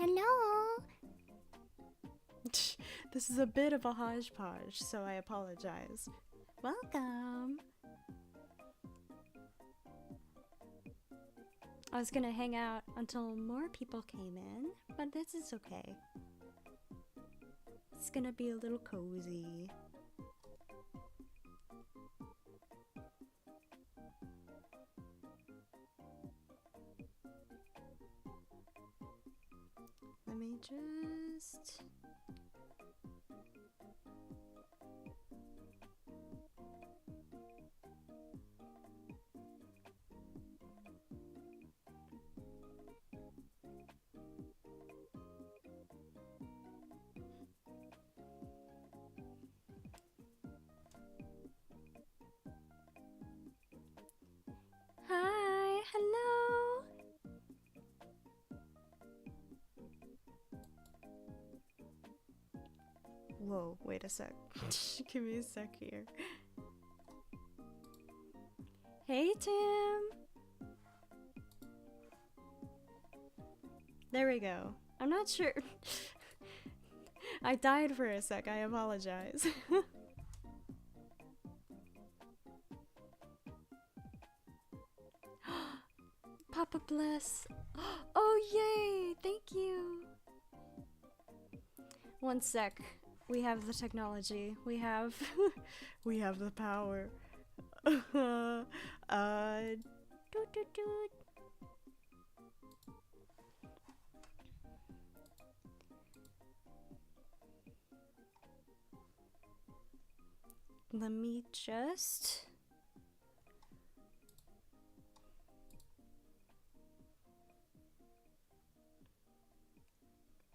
Hello. This is a bit of a hodgepodge, so I apologize. Welcome. I was gonna hang out until more people came in, but this is okay. It's gonna be a little cozy. Let me just... Hi, hello. Whoa, wait a sec. Give me a sec here. Hey, Tim. There we go. I'm not sure. I died for a sec. I apologize. Papa bless. Oh, yay. Thank you. One sec. We have the technology. We have we have the power. Doot, doot, doot. Let me just...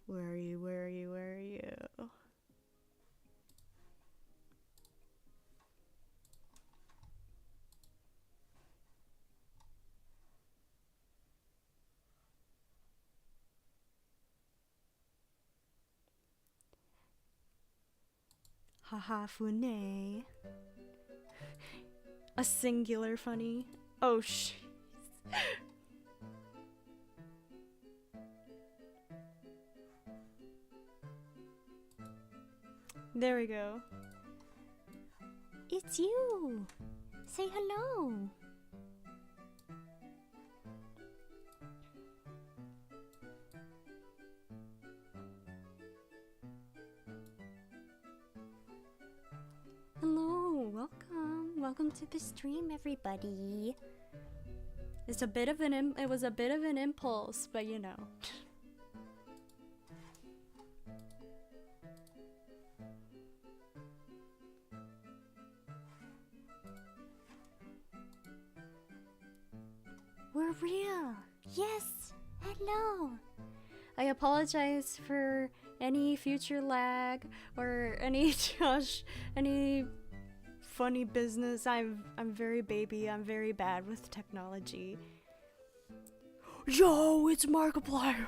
Where are you? Where are you? Where are you? Haha, Fune. A singular funny. Oh, sh. There we go. It's you. Say hello. Hello, welcome. Welcome to the stream, everybody. It's a bit of an it was a bit of an impulse, but you know. We're real. Yes. Hello. I apologize for any future lag or any any funny business. I'm very baby. I'm very bad with technology. Yo, it's Markiplier.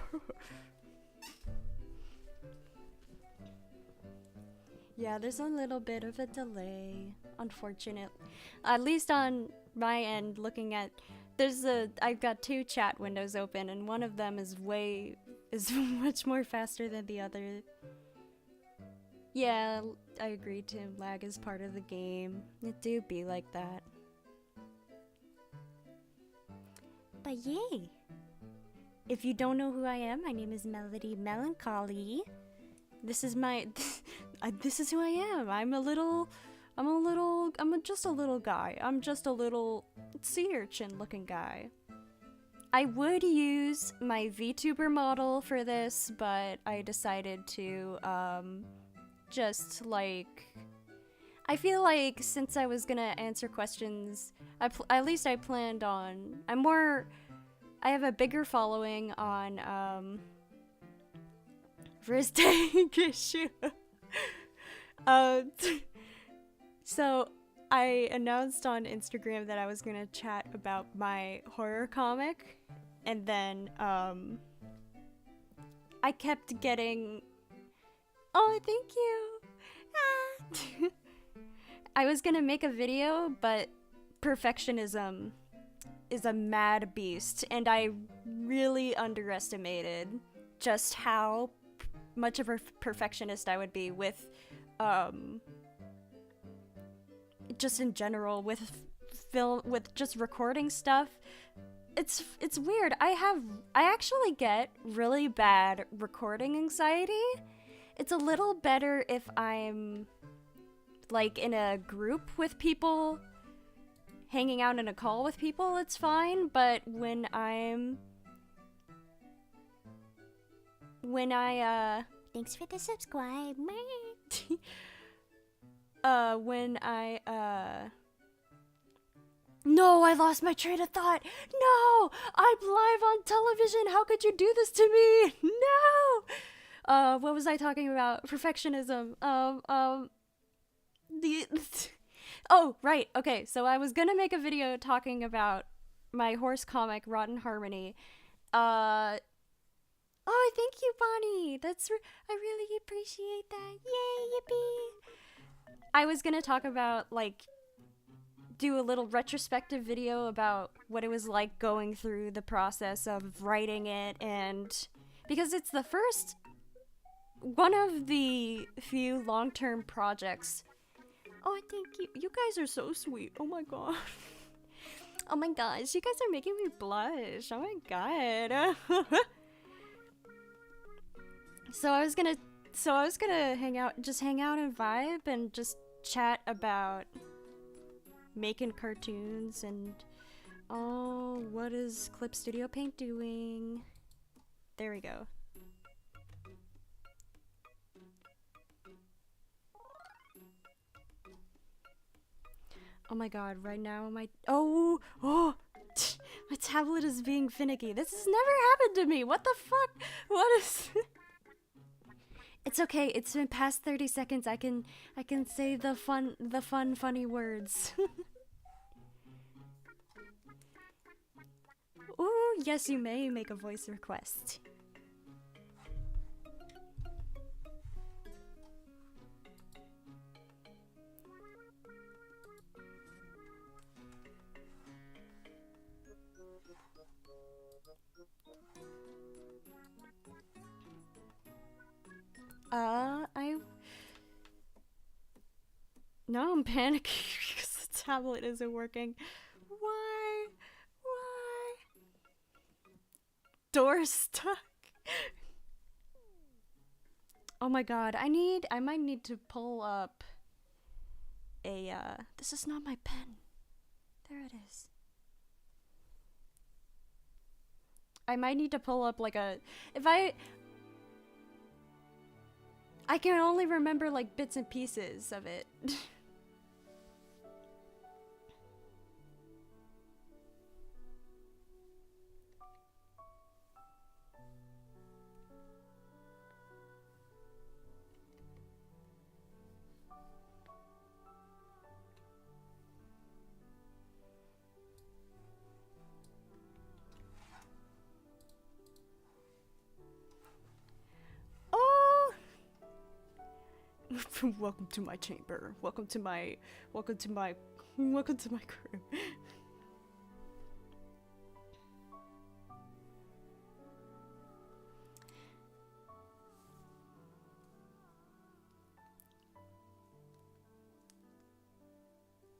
Yeah, there's a little bit of a delay, unfortunate. At least on my end, looking at I've got two chat windows open, and one of them is much more faster than the other. Yeah, I agree, Tim. Lag is part of the game. It do be like that. But yay. If you don't know who I am, my name is Melody Melancholy. This is this is who I am. I'm just a little guy. I'm just a little sea urchin looking guy. I would use my VTuber model for this, but I decided to just like, I feel like since I was gonna answer questions, at least I planned on, I have a bigger following on first take issue. So I announced on Instagram that I was gonna chat about my horror comic, and then I kept getting, oh, thank you. I was gonna make a video, but perfectionism is a mad beast, and I really underestimated just how much of a perfectionist I would be with, just in general, with film, with just recording stuff. It's weird. I actually get really bad recording anxiety. It's a little better if I'm like in a group with people, hanging out in a call with people, it's fine, but when Thanks for the subscribe. No, I lost my train of thought. No, I'm live on television. How could you do this to me? No. What was I talking about? Perfectionism. Oh, right. Okay, so I was gonna make a video talking about my horse comic, Rotten Harmony. Oh, thank you, Bonnie. I really appreciate that. Yay, yippee. I was gonna talk about, like, do a little retrospective video about what it was like going through the process of writing it, and because it's the first one of the few long-term projects. Oh, thank you. You guys are so sweet. Oh my god. Oh my gosh, you guys are making me blush. Oh my god. So I was gonna hang out and vibe and just chat about making cartoons and oh, what is Clip Studio Paint doing? There we go. Oh my god, right now my my tablet is being finicky. This has never happened to me. What the fuck? What is It's okay. It's been past 30 seconds. I can say the funny words. Ooh, yes, you may make a voice request. Now I'm panicking because the tablet isn't working. Why? Door stuck. Oh my god, I might need to pull up a, this is not my pen. There it is. I might need to pull up like I can only remember like bits and pieces of it. Welcome to my chamber. Welcome to my crew.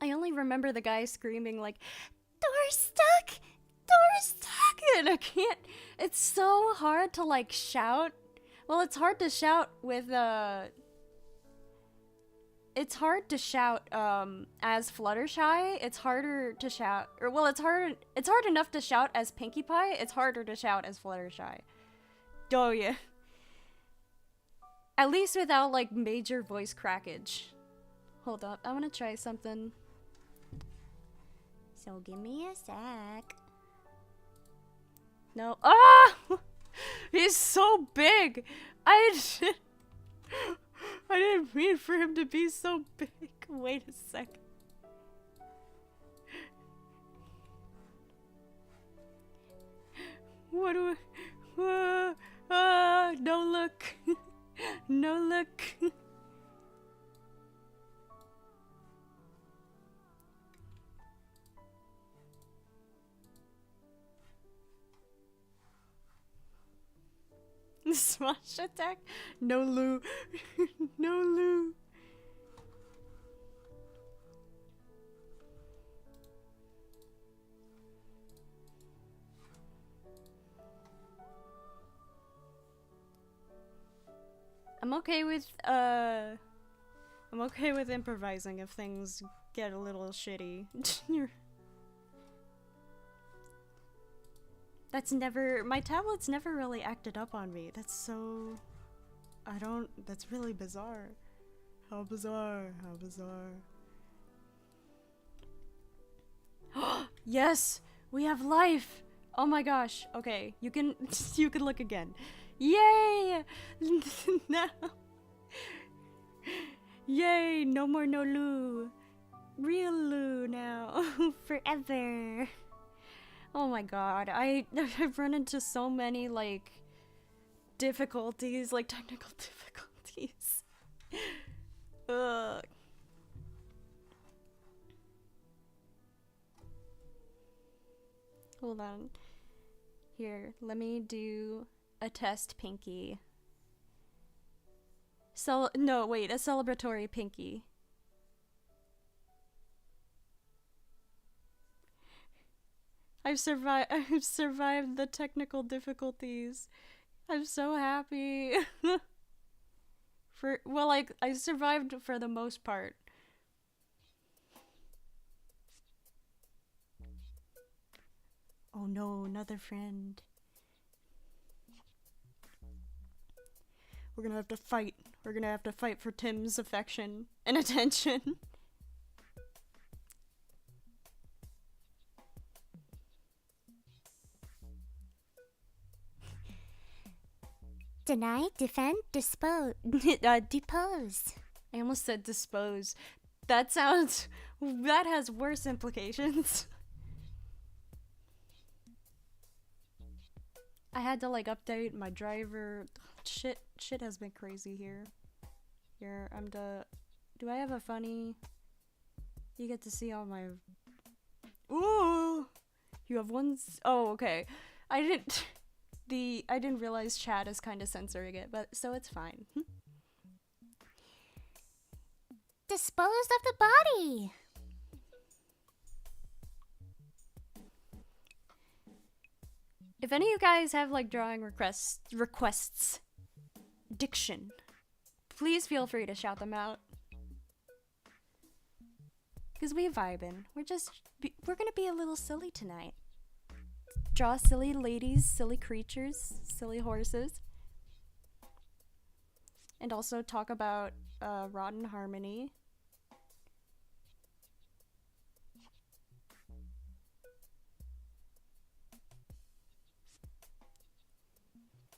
I only remember the guy screaming like, "Door stuck! Door stuck!" And I can't. It's so hard to like shout. Well, it's hard to shout with it's hard to shout as Fluttershy. It's harder to shout, or well, it's hard enough to shout as Pinkie Pie. It's harder to shout as Fluttershy. Oh yeah. At least without like major voice crackage. Hold up, I want to try something. So give me a sec. No. Ah! He's so big. I didn't mean for him to be so big. Wait a second. What do I... no look. No look. Smash attack? No Lou. No Lou. I'm okay with improvising if things get a little shitty. My tablet's never really acted up on me. That's really bizarre. How bizarre, how bizarre. Yes! We have life! Oh my gosh. Okay, you can look again. Yay! No. Yay! No more no Lou. Real Lou now. Forever. Oh my god. I've run into so many like difficulties, like technical difficulties. Ugh. Hold on. Here, let me do a test pinky. No, wait, a celebratory pinky. I've survived the technical difficulties. I'm so happy. I survived for the most part. Oh no, another friend. We're gonna have to fight. We're gonna have to fight for Tim's affection and attention. Deny, defend, depose. I almost said dispose. That has worse implications. I had to like update my driver. Shit has been crazy here. Here, do I have a funny? You get to see all my. Ooh! You have oh, okay. I didn't realize chat is kind of censoring it, but so it's fine. Disposed of the body. If any of you guys have like drawing requests, diction, please feel free to shout them out. Cause we vibin'. We're gonna be a little silly tonight. Draw silly ladies, silly creatures, silly horses. And also talk about Rotten Harmony.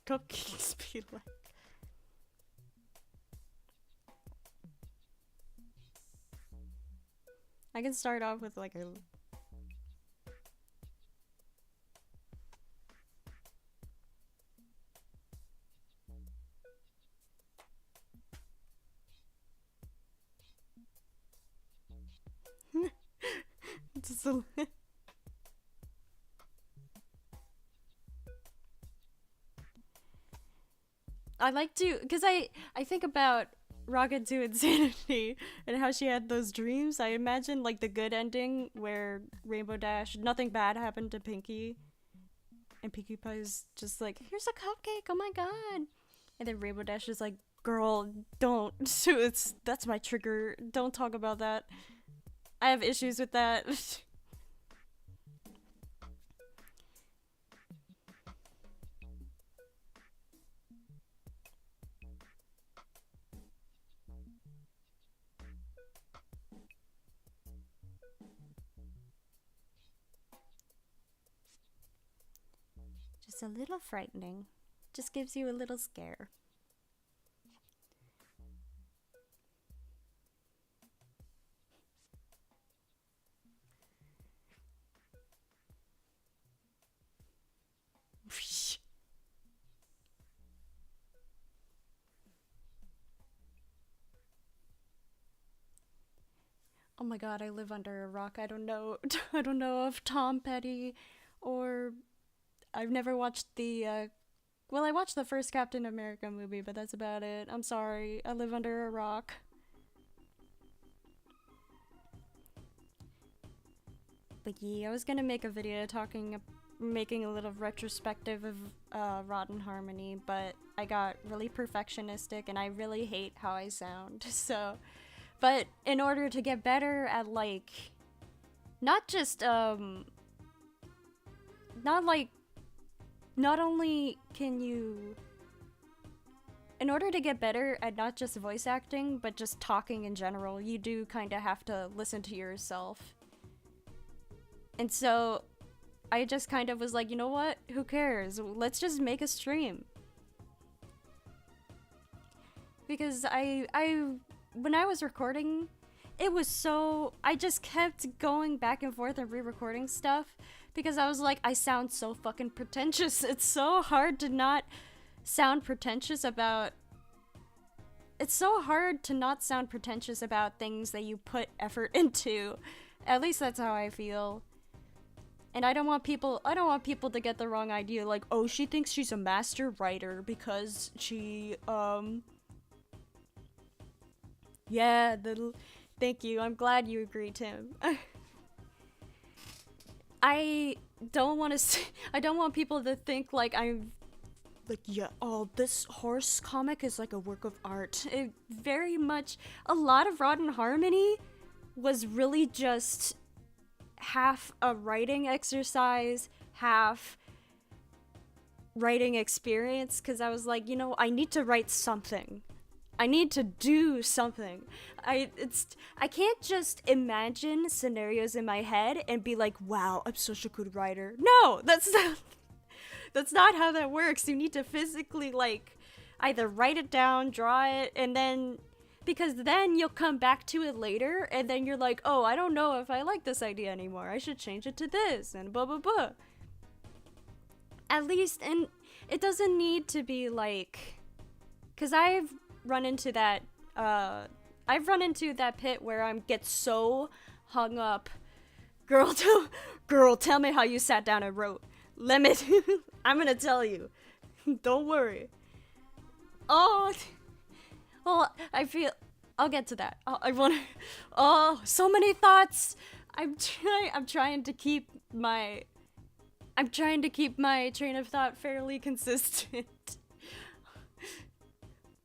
Cupcakes be like. I can start off with like a. Just a I like to, because I think about Rocket to Insanity and how she had those dreams. I imagine like the good ending where Rainbow Dash, nothing bad happened to Pinkie, and Pinkie Pie's just like, here's a cupcake, oh my god. And then Rainbow Dash is like, girl, don't, that's my trigger, don't talk about that. I have issues with that. Just a little frightening. Just gives you a little scare. Oh my god, I live under a rock. I don't know of Tom Petty, or I've never watched the Well, I watched the first Captain America movie, but that's about it. I'm sorry. I live under a rock. But yeah, I was gonna make a video making a little retrospective of Rotten Harmony, but I got really perfectionistic and I really hate how I sound. So, but in order to get better at like, not just, not only can you, in order to get better at not just voice acting, but just talking in general, you do kind of have to listen to yourself. And so I just kind of was like, you know what? Who cares? Let's just make a stream. Because when I was recording, it was so, I just kept going back and forth and re-recording stuff because I was like, I sound so fucking pretentious. It's so hard to not sound pretentious about, it's so hard to not sound pretentious about things that you put effort into. At least that's how I feel. And I don't want people to get the wrong idea, like, oh, she thinks she's a master writer because she, yeah, thank you, I'm glad you agree, Tim. I don't want people to think, like, I'm, like, yeah, oh, this horse comic is like a work of art. It very much, a lot of Rotten Harmony was really just half a writing exercise, half writing experience, because I was like, you know, I need to write something. I need to do something. I can't just imagine scenarios in my head and be like, wow, I'm such a good writer. No, that's not how that works. You need to physically, like, either write it down, draw it, and then, because then you'll come back to it later, and then you're like, oh, I don't know if I like this idea anymore. I should change it to this, and blah, blah, blah. At least, and it doesn't need to be like, because I've run into that pit where I get so hung up. Girl, tell me how you sat down and wrote. I'm gonna tell you. Don't worry. Oh, well, I'll get to that. So many thoughts. I'm trying to keep my train of thought fairly consistent.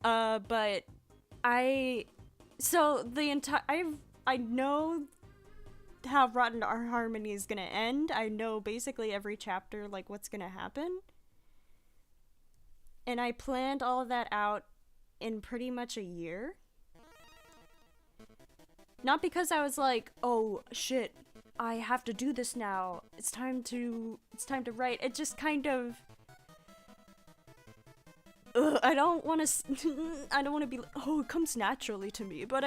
But I know how Rotten Harmony is gonna end. I know basically every chapter, like, what's gonna happen. And I planned all of that out in pretty much a year. Not because I was like, oh shit, I have to do this now. It's time to write. It just kind of, I don't want to be like, oh, it comes naturally to me, but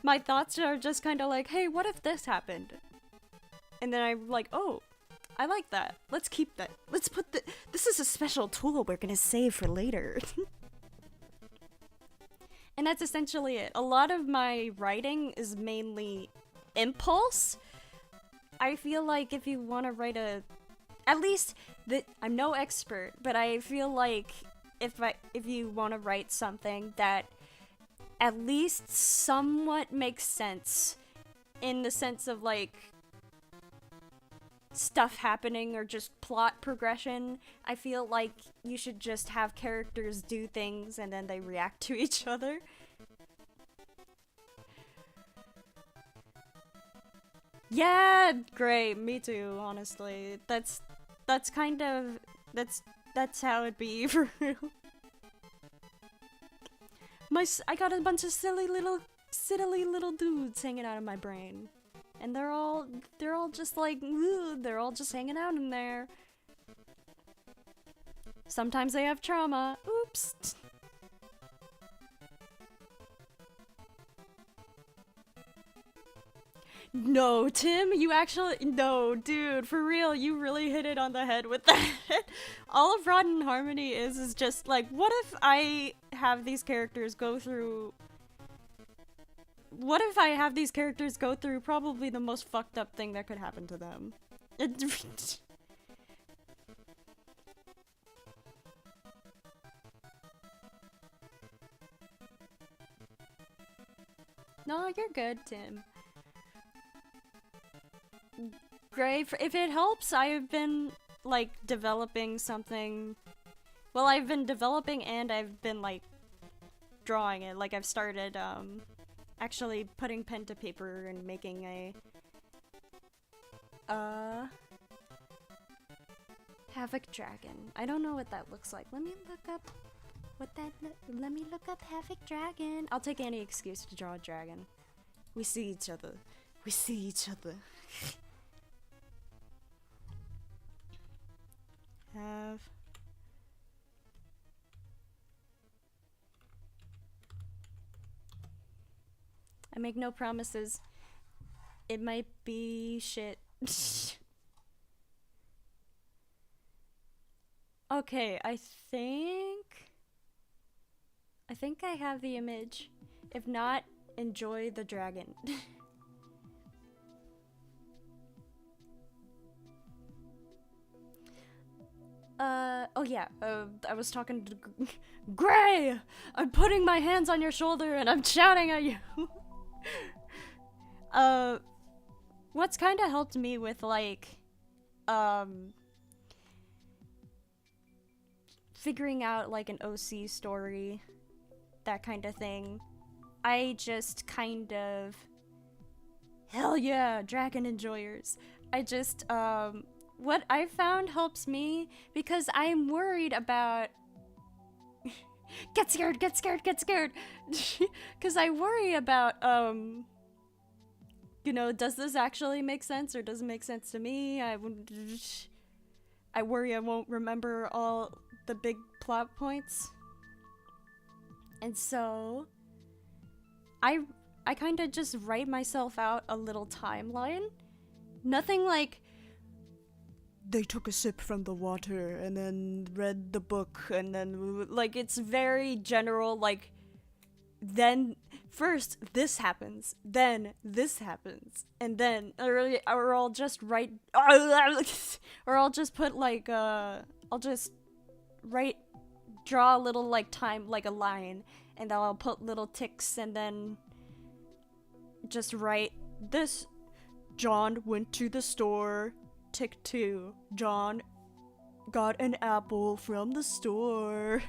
my thoughts are just kind of like, hey, what if this happened? And then I'm like, oh, I like that. Let's keep that. Let's put this is a special tool we're gonna save for later. And that's essentially it. A lot of my writing is mainly impulse. I feel like if you want to write I'm no expert, but I feel like if you want to write something that at least somewhat makes sense, in the sense of like stuff happening or just plot progression, I feel like you should just have characters do things and then they react to each other. Yeah, great, me too, honestly. That's how it'd be for real. I got a bunch of silly little dudes hanging out of my brain. And they're all just like, they're all just hanging out in there. Sometimes they have trauma. Oops. No, Tim, no, dude, for real, you really hit it on the head with that. All of Rotten Harmony is just like, what if I have these characters go through probably the most fucked up thing that could happen to them? No, you're good, Tim. Gray, if it helps, I've been, like, developing something. Well, I've been developing and I've been, like, drawing it. Like, I've started, actually putting pen to paper and making a, Havoc Dragon. I don't know what that looks like. Let me look up let me look up Havoc Dragon. I'll take any excuse to draw a dragon. We see each other. We see each other. I make no promises. It might be shit. Okay, I think I have the image. If not, enjoy the dragon. Oh yeah, I was talking to Gray! I'm putting my hands on your shoulder and I'm shouting at you! What's kinda helped me with, like, figuring out, like, an OC story, that kind of thing, I just kind of... Hell yeah, dragon enjoyers! I just, what I found helps me because I'm worried about get scared, get scared, get scared. Because I worry about you know, does this actually make sense or does it make sense to me? I worry I won't remember all the big plot points. And so I kind of just write myself out a little timeline. Nothing like they took a sip from the water and then read the book and then, like, it's very general, like, then first this happens, then this happens, and then, or I'll just write, or I'll just put, like, I'll just draw a little, like, time, like a line, and then I'll put little ticks and then just write this. John went to the store. Tick 2. John got an apple from the store.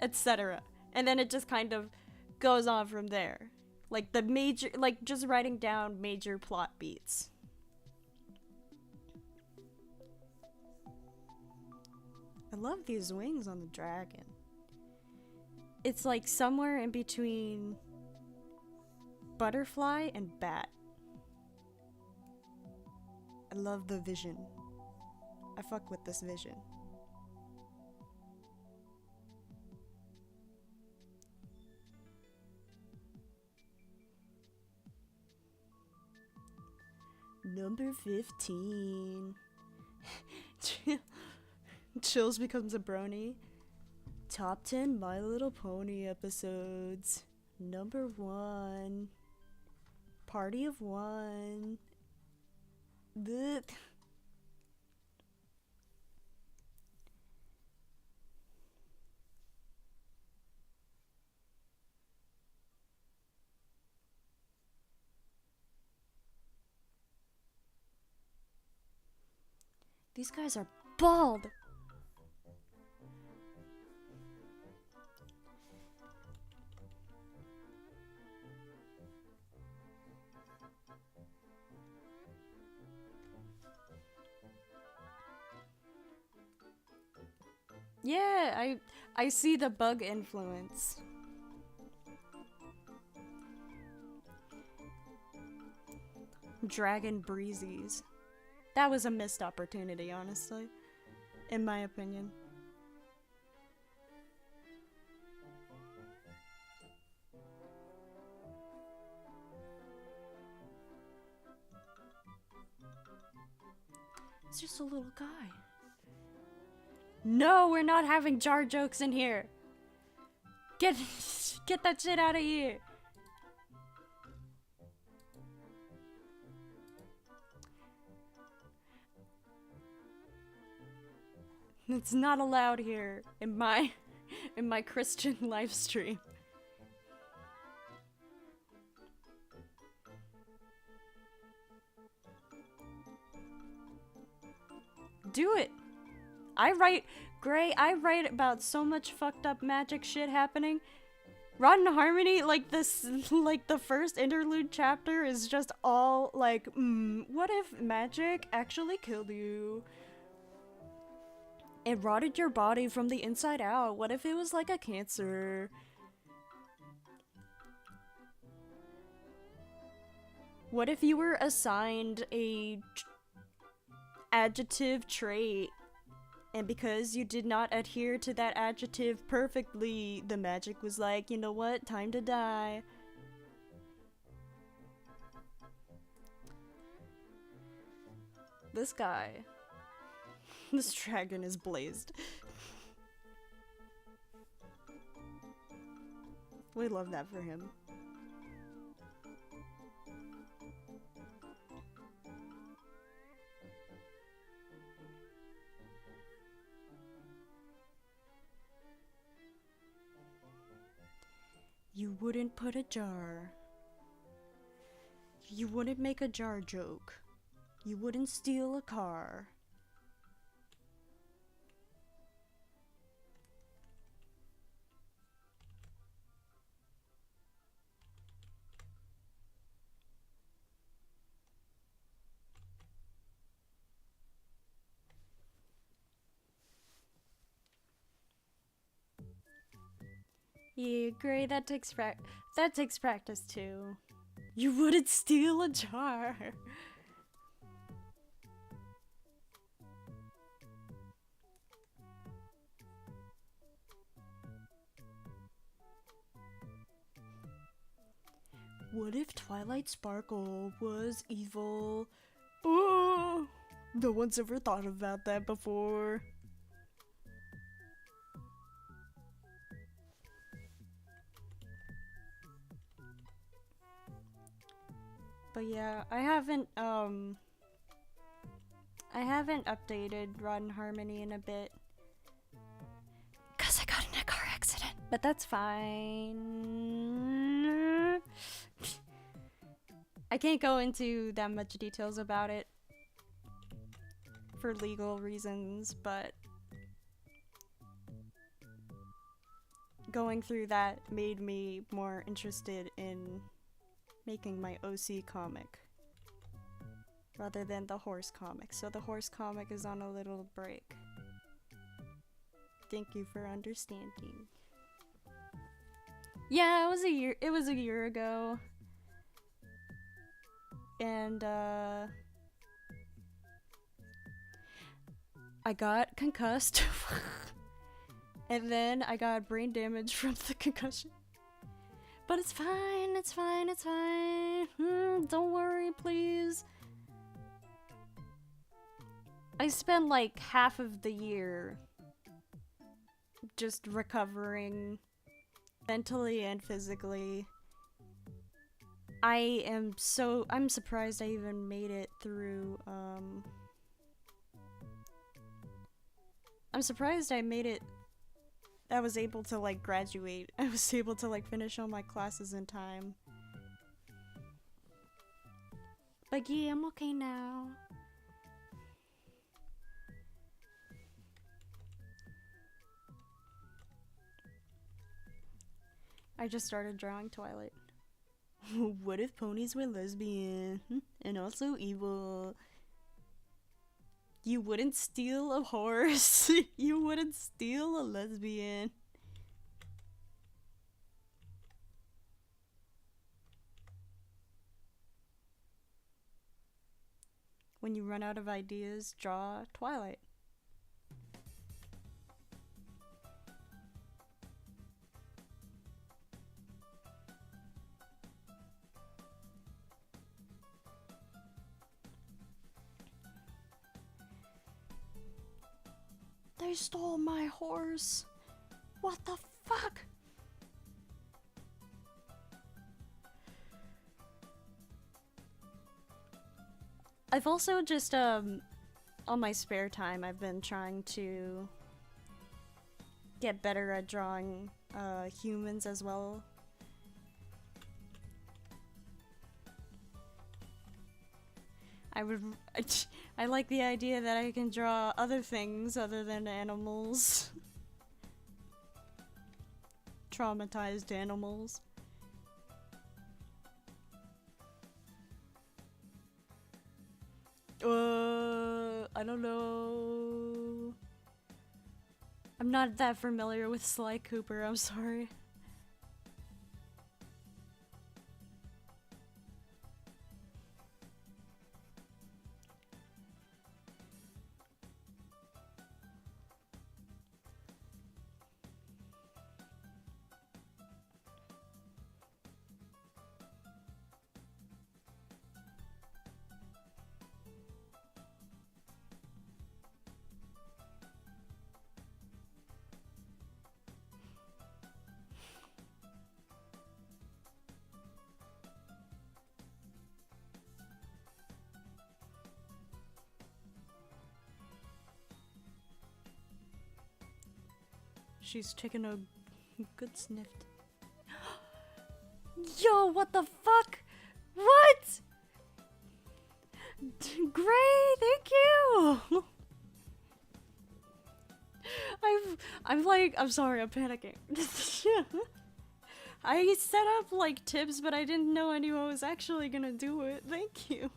Etc. And then it just kind of goes on from there. Like the major, like just writing down major plot beats. I love these wings on the dragon. It's like somewhere in between butterfly and bat. I love the vision. I fuck with this vision. Number 15. Chills becomes a brony. Top 10 My Little Pony episodes. Number 1. Party of 1. Blech. These guys are bald. Yeah, I see the bug influence. Dragon breezies. That was a missed opportunity, honestly. In my opinion. It's just a little guy. No, we're not having jar jokes in here. Get that shit out of here. It's not allowed here in my Christian live stream. Do it. Gray, I write about so much fucked up magic shit happening. Rotten Harmony, like this, like the first interlude chapter is just all like, what if magic actually killed you? It rotted your body from the inside out. What if it was like a cancer? What if you were assigned a adjective trait, and because you did not adhere to that adjective perfectly, the magic was like, you know what, time to die. This guy. This dragon is blazed. We love that for him. You wouldn't put a jar. You wouldn't make a jar joke. You wouldn't steal a car. Yeah, Gray, that takes practice too. You wouldn't steal a jar. What if Twilight Sparkle was evil? Oh, no one's ever thought about that before. But yeah, I haven't updated Rotten Harmony in a bit. 'Cause I got in a car accident. But that's fine. I can't go into that much details about it for legal reasons, but going through that made me more interested in making my OC comic rather than the horse comic. So the horse comic is on a little break. Thank you for understanding. Yeah, it was a year ago. And I got concussed. And then I got brain damage from the concussion. But it's fine, it's fine, it's fine. Don't worry, please. I spent like half of the year just recovering mentally and physically. I'm surprised I even made it through, I'm surprised I made it. I was able to like graduate. I was able to like finish all my classes in time. But yeah, I'm okay now. I just started drawing Twilight. What if ponies were lesbian and also evil? You wouldn't steal a horse. You wouldn't steal a lesbian. When you run out of ideas, draw Twilight. They stole my horse. What the fuck? I've also just, on my spare time, I've been trying to get better at drawing, humans as well. I like the idea that I can draw other things other than animals. Traumatized animals. I don't know. I'm not that familiar with Sly Cooper, I'm sorry. She's taking a good sniff. Yo, what the fuck? What? Great, thank you. I'm sorry, I'm panicking. I set up like tips, but I didn't know anyone was actually gonna do it. Thank you.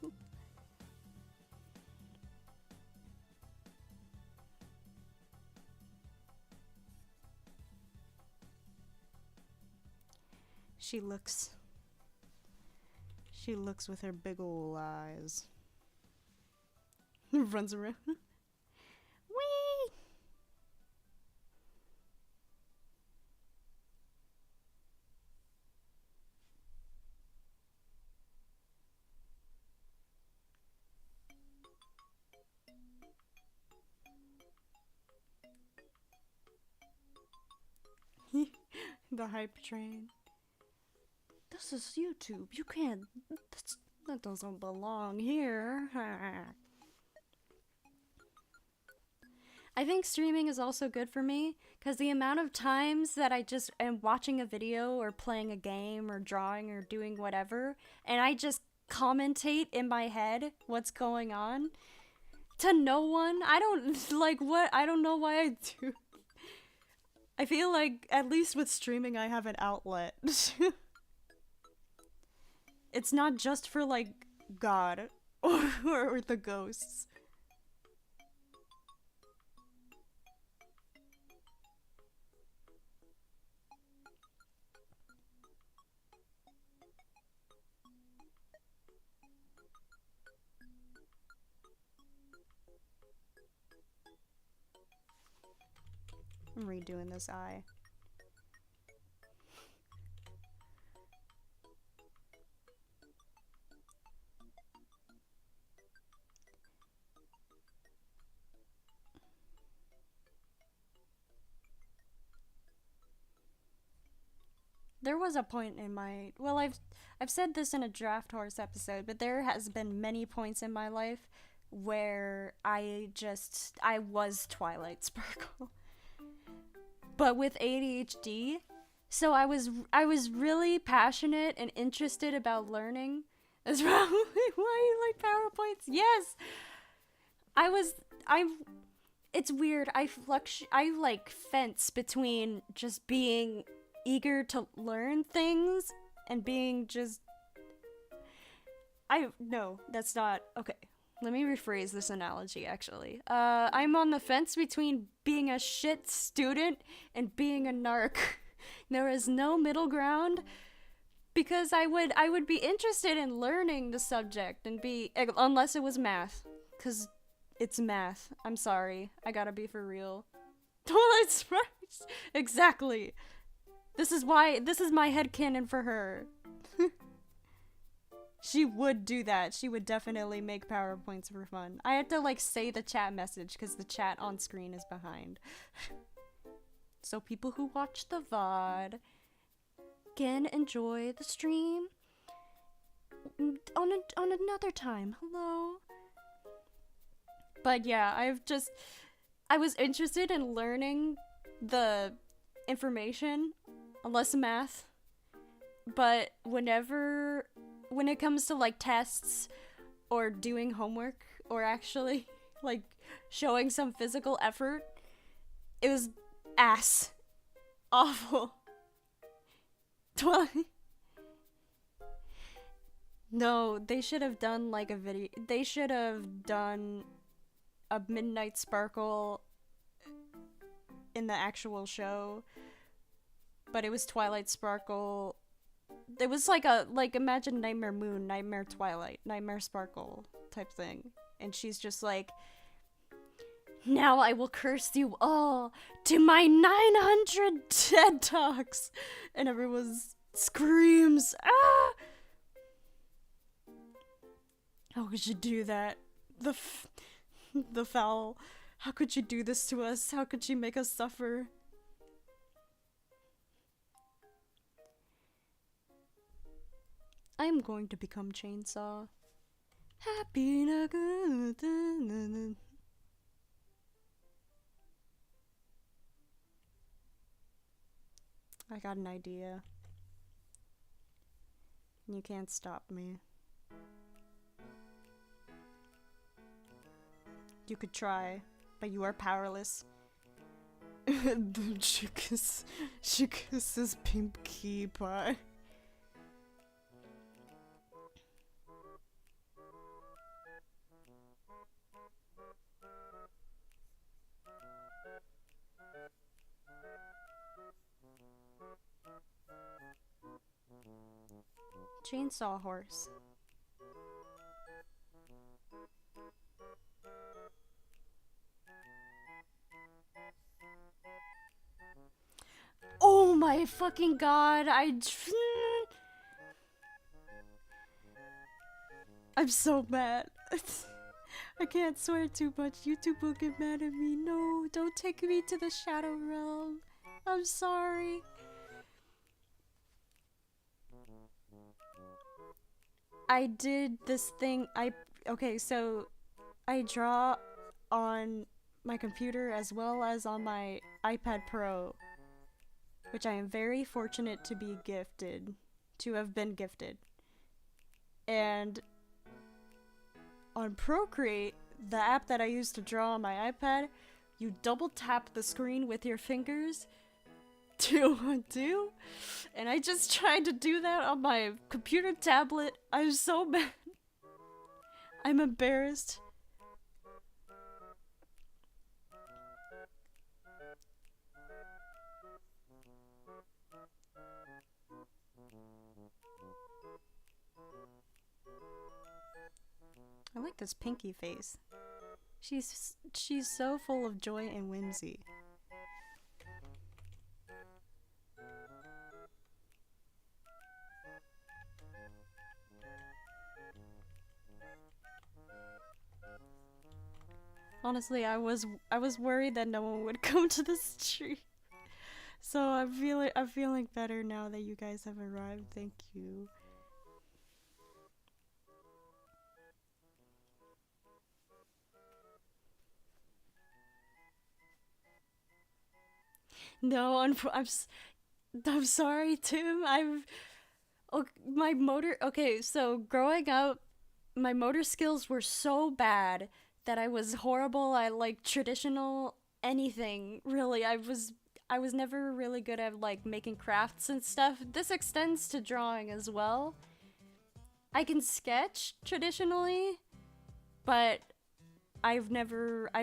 She looks with her big ol' eyes. Runs around. Whee! The hype train. This is YouTube. You can't. That doesn't belong here. I think streaming is also good for me because the amount of times that I just am watching a video or playing a game or drawing or doing whatever, and I just commentate in my head what's going on to no one. I don't like what. I don't know why I do. I feel like at least with streaming I have an outlet. It's not just for like God or the ghosts. I'm redoing this eye. There was a point in my I've said this in a Draft Horse episode, but there has been many points in my life where I was Twilight Sparkle. But with ADHD, so I was really passionate and interested about learning. That's probably why you like PowerPoints. Yes. It's weird. I like fence between just being eager to learn things and being just no, that's not okay. Let me rephrase this analogy, actually. I'm on the fence between being a shit student and being a narc. There is no middle ground because I would be interested in learning the subject and unless it was math, because it's math. I'm sorry. I gotta be for real. Twilight Sparks! Exactly. This is my headcanon for her. She would do that. She would definitely make PowerPoints for fun. I had to like say the chat message because the chat on screen is behind. So people who watch the VOD can enjoy the stream on another time. Hello. But yeah, I was interested in learning the information, less math, but when it comes to like tests or doing homework or actually like showing some physical effort. It was ass. Awful. No, they should have done like a video. They should have done a Midnight Sparkle in the actual show, but it was Twilight Sparkle. It was like imagine Nightmare Moon, Nightmare Twilight, Nightmare Sparkle type thing, and she's just like, now I will curse you all to my 900 TED Talks, and everyone screams, ah! How could you do that? The foul. How could you do this to us? How could you make us suffer? I am going to become Chainsaw. Happy na good. I got an idea. You can't stop me. You could try, but you are powerless. She kisses Pinkie Pie. Chainsaw horse. Oh my fucking god, I'm so mad. I can't swear too much. YouTube will get mad at me. No, don't take me to the Shadow Realm. I'm sorry. I did this thing. Okay, so I draw on my computer as well as on my iPad Pro, which I am very fortunate to be gifted, to have been gifted. And on Procreate, the app that I use to draw on my iPad, you double tap the screen with your fingers to undo, and I just tried to do that on my computer tablet. I'm so mad. I'm embarrassed. I like this Pinky face. She's so full of joy and whimsy. Honestly, I was worried that no one would come to the stream. So I'm feeling better now that you guys have arrived. Thank you. No, I'm sorry, Tim. Okay, so growing up, my motor skills were so bad that I was horrible at like traditional anything. Really, I was never really good at like making crafts and stuff. This extends to drawing as well. I can sketch traditionally, but I've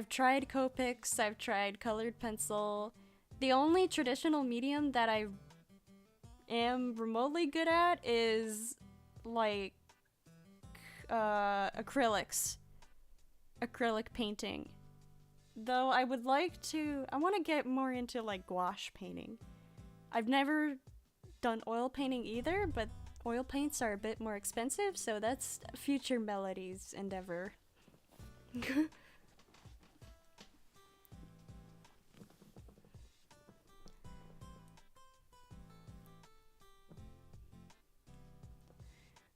tried Copics, I've tried colored pencil. The only traditional medium that I am remotely good at is like acrylic painting. Though I want to get more into like gouache painting. I've never done oil painting either, but oil paints are a bit more expensive, so that's future Melody's endeavor.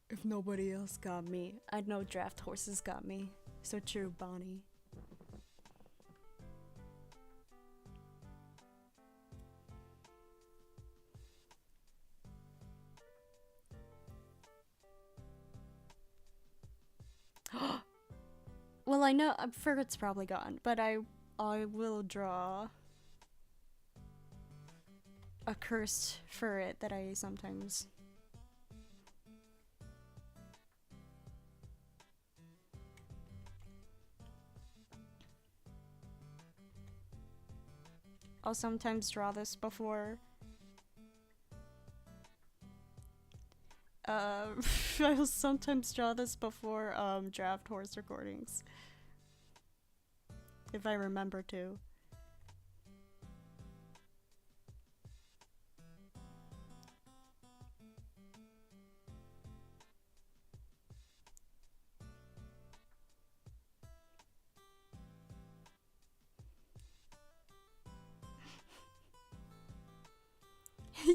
If nobody else got me, I know draft horses got me. So true, Bonnie. Well, I know Ferret's probably gone, but I will draw a cursed ferret that I sometimes. I'll sometimes draw this before. I'll sometimes draw this before draft horse recordings. If I remember to.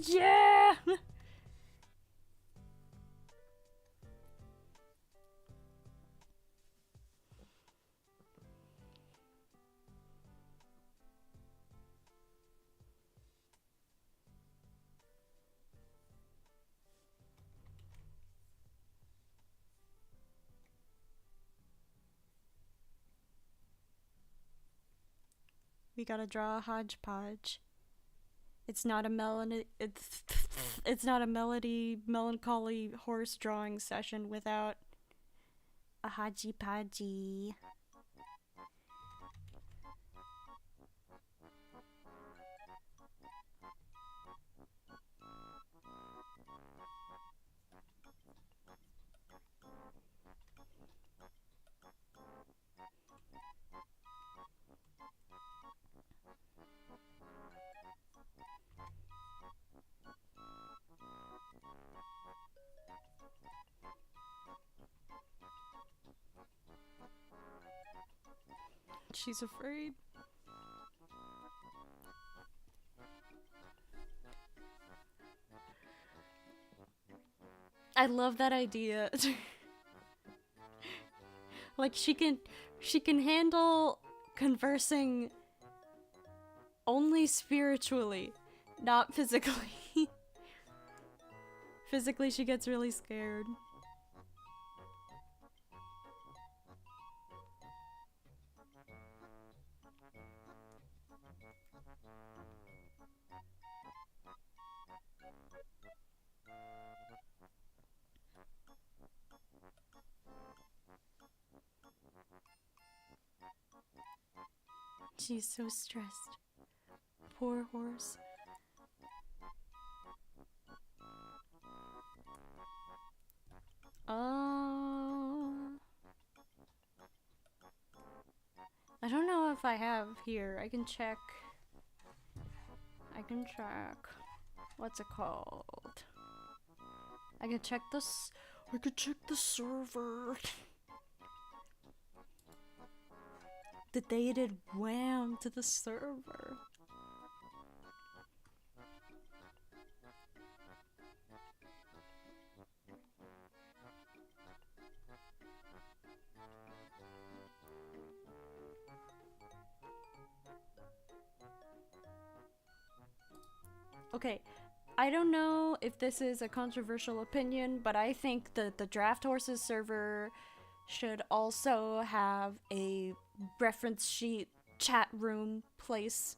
Yeah! We gotta draw a hodgepodge. It's not a it's not a melancholy horse drawing session without a hodgepodge. She's afraid. I love that idea. Like she can handle conversing only spiritually, not physically. Physically she gets really scared. She's so stressed. Poor horse. I don't know if I have here. I can check. What's it called? I can check this. I could check the server. The dated wham to the server. Okay, I don't know if this is a controversial opinion, but I think that the Draft Horses server should also have a reference sheet chat room place.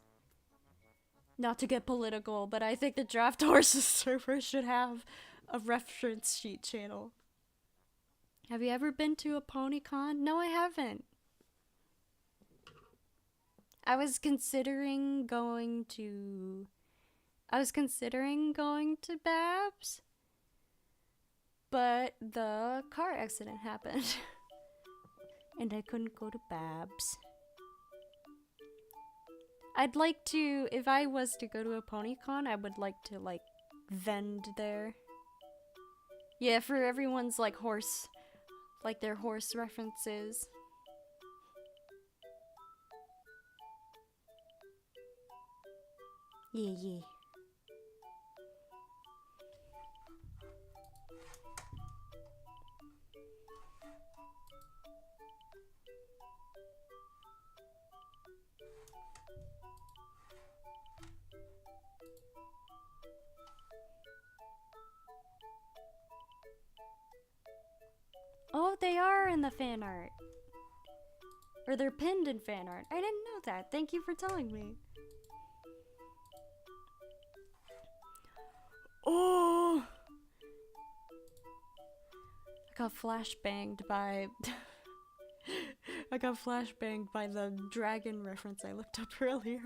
Not to get political, but I think the Draft Horses server should have a reference sheet channel. Have you ever been to a PonyCon? No, I haven't. I was considering going to Babs, but the car accident happened. And I couldn't go to Babs. I'd like to, if I was to go to a PonyCon, I would like to, like, vend there. Yeah, for everyone's, like, horse, like, their horse references. Yeah. Oh, they are in the fan art. Or they're pinned in fan art. I didn't know that. Thank you for telling me. Oh! I got flashbanged by... I got flashbanged by the dragon reference I looked up earlier.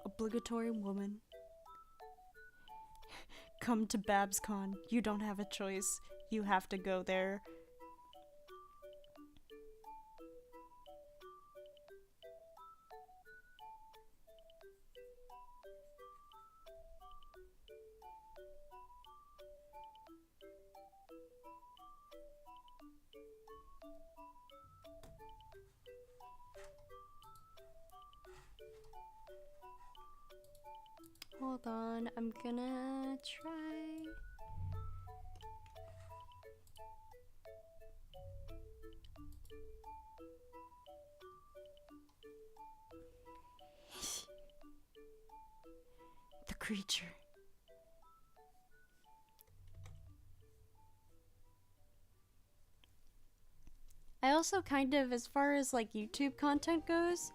Obligatory woman. Come to BabsCon. You don't have a choice. You have to go there. Hold on, I'm gonna try. The creature. I also kind of, as far as like YouTube content goes,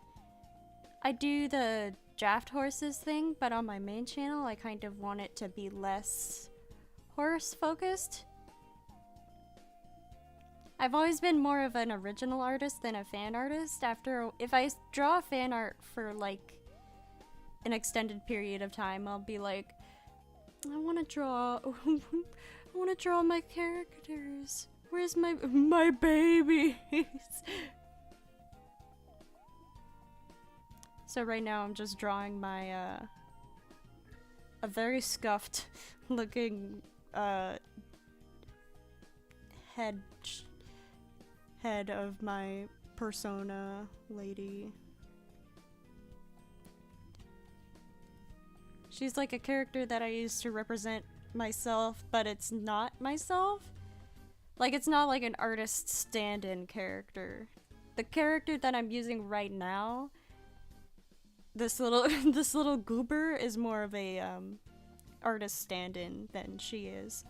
I do the draft horses thing, but on my main channel I kind of want it to be less horse focused. I've always been more of an original artist than a fan artist. If I draw fan art for like an extended period of time, I'll be like, I want to draw my characters. Where's my babies? So right now I'm just drawing my a very scuffed looking head of my persona lady. She's like a character that I used to represent myself, but it's not myself. Like, it's not like an artist stand-in character. The character that I'm using right now, this little goober, is more of a artist stand-in than she is.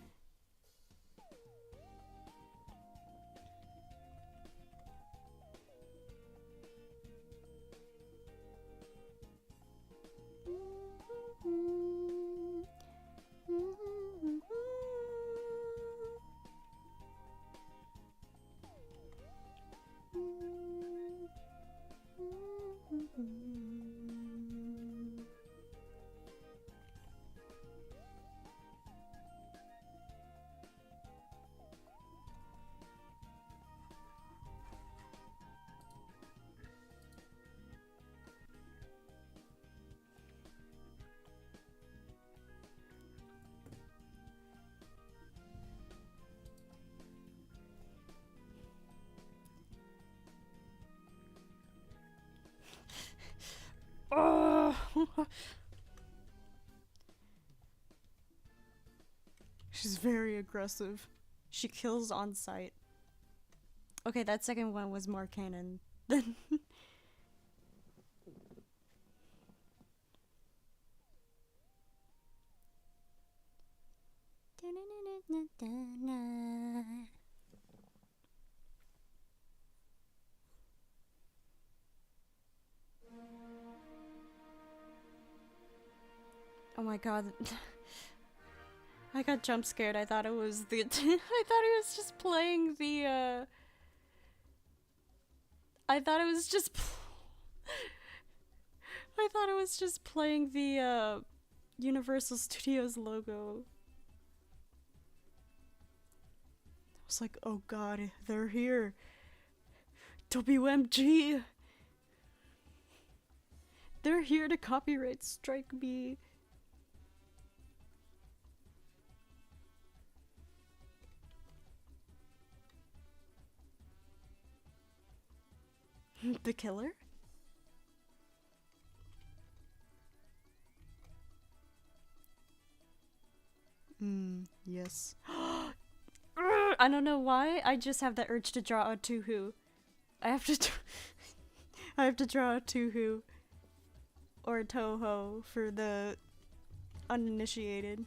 Oh. She's very aggressive. She kills on sight. Okay, that second one was more canon than Oh my god. I got jump scared. I thought it was the I thought he was just playing the I thought it was just I thought it was just playing the Universal Studios logo. I was like, "Oh god, they're here." WMG. They're here to copyright strike me. The killer? Yes. I don't know why, I just have the urge to draw a Tuhu. I have to I have to draw a Tuhu or a Toho for the uninitiated.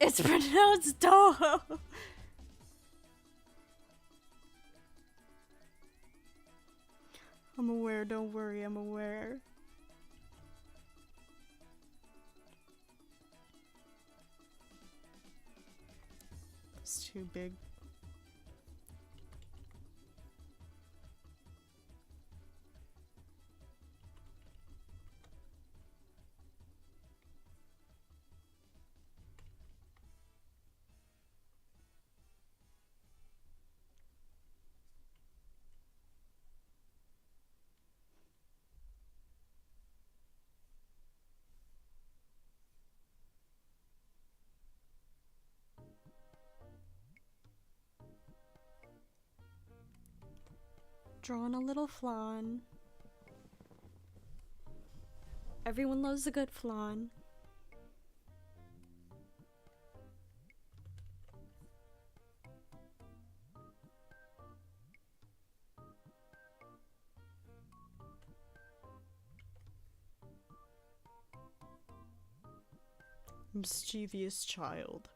It's pronounced Toho! I'm aware, don't worry, I'm aware. It's too big. Drawing a little flan. Everyone loves a good flan. Mischievous child.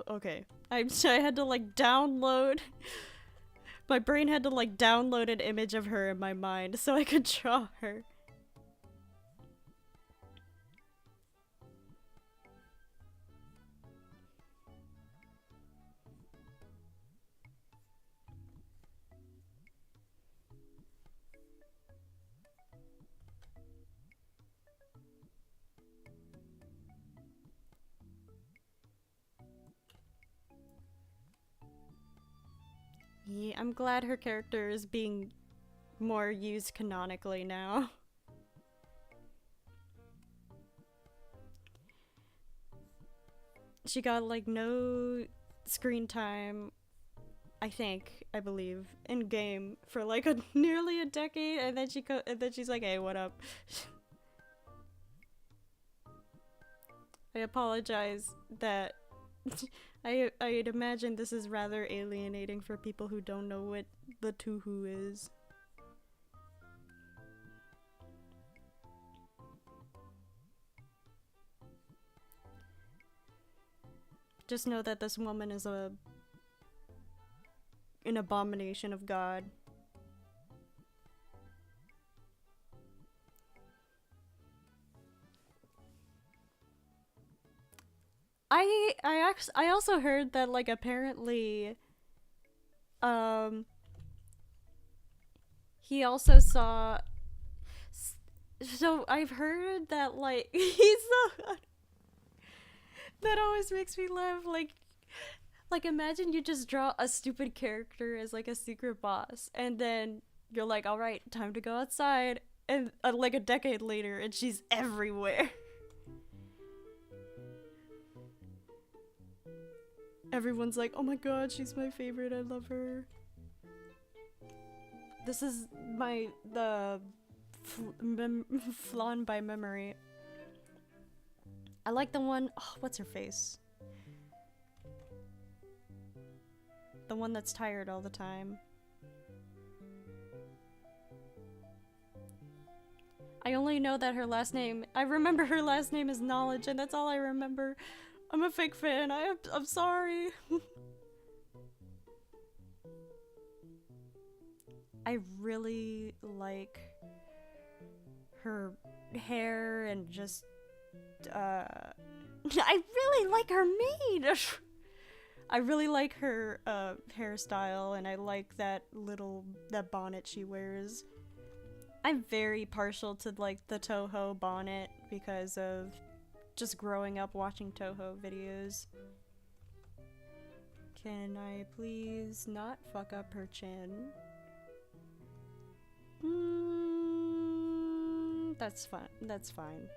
Okay. I had to like download. My brain had to like download an image of her in my mind so I could draw her. Yeah, I'm glad her character is being more used canonically now. She got like no screen time, I believe, in game for like nearly a decade, and then she's like, "Hey, what up?" I apologize that I'd imagine this is rather alienating for people who don't know what the Tuhu is. Just know that this woman is an abomination of God. I also heard that like apparently he also saw, so I've heard that like he's so that always makes me laugh, like imagine you just draw a stupid character as like a secret boss and then you're like, all right, time to go outside, and like a decade later and she's everywhere. Everyone's like, oh my god, she's my favorite, I love her. This is the flan by memory. I like the one, oh, what's her face? The one that's tired all the time. I only know that her last name, I remember her last name is Knowledge, and that's all I remember. I'm a fake fan, I'm sorry. I really like her hair and just, I really like her mane! I really like her, hairstyle, and I like that bonnet she wears. I'm very partial to, like, the Toho bonnet because of just growing up watching Toho videos. Can I please not fuck up her chin? That's fine. That's fine.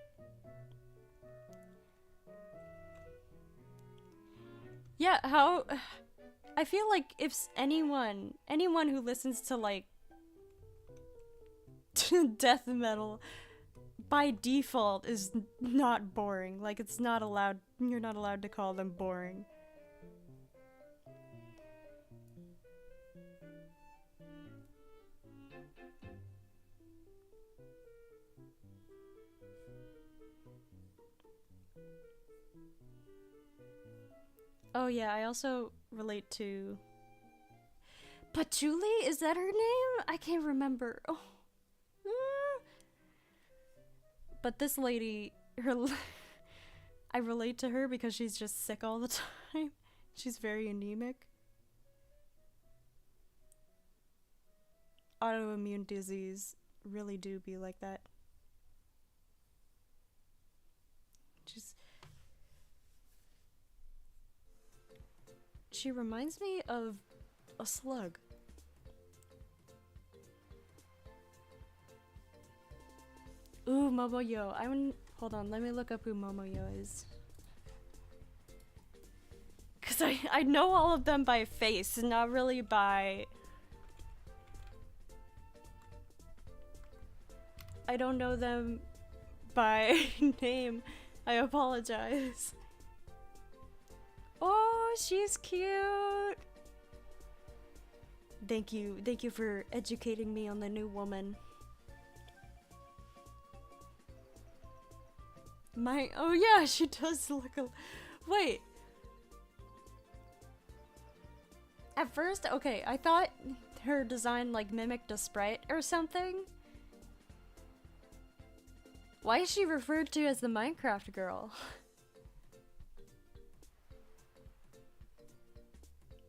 Yeah, how... I feel like if anyone who listens to, like, death metal, by default is not boring. Like, it's not allowed... You're not allowed to call them boring. Oh yeah, I also relate to... Patchouli? Is that her name? I can't remember. Oh. But this lady, I relate to her because she's just sick all the time. She's very anemic. Autoimmune disease really do be like that. She reminds me of a slug. Ooh, Momoyo. Hold on, let me look up who Momoyo is. Cause I know all of them by face, not really by... I don't know them by name. I apologize. Oh, she's cute. Thank you for educating me on the new woman. Oh yeah, she does look wait. At first, okay, I thought her design like mimicked a sprite or something. Why is she referred to as the Minecraft girl?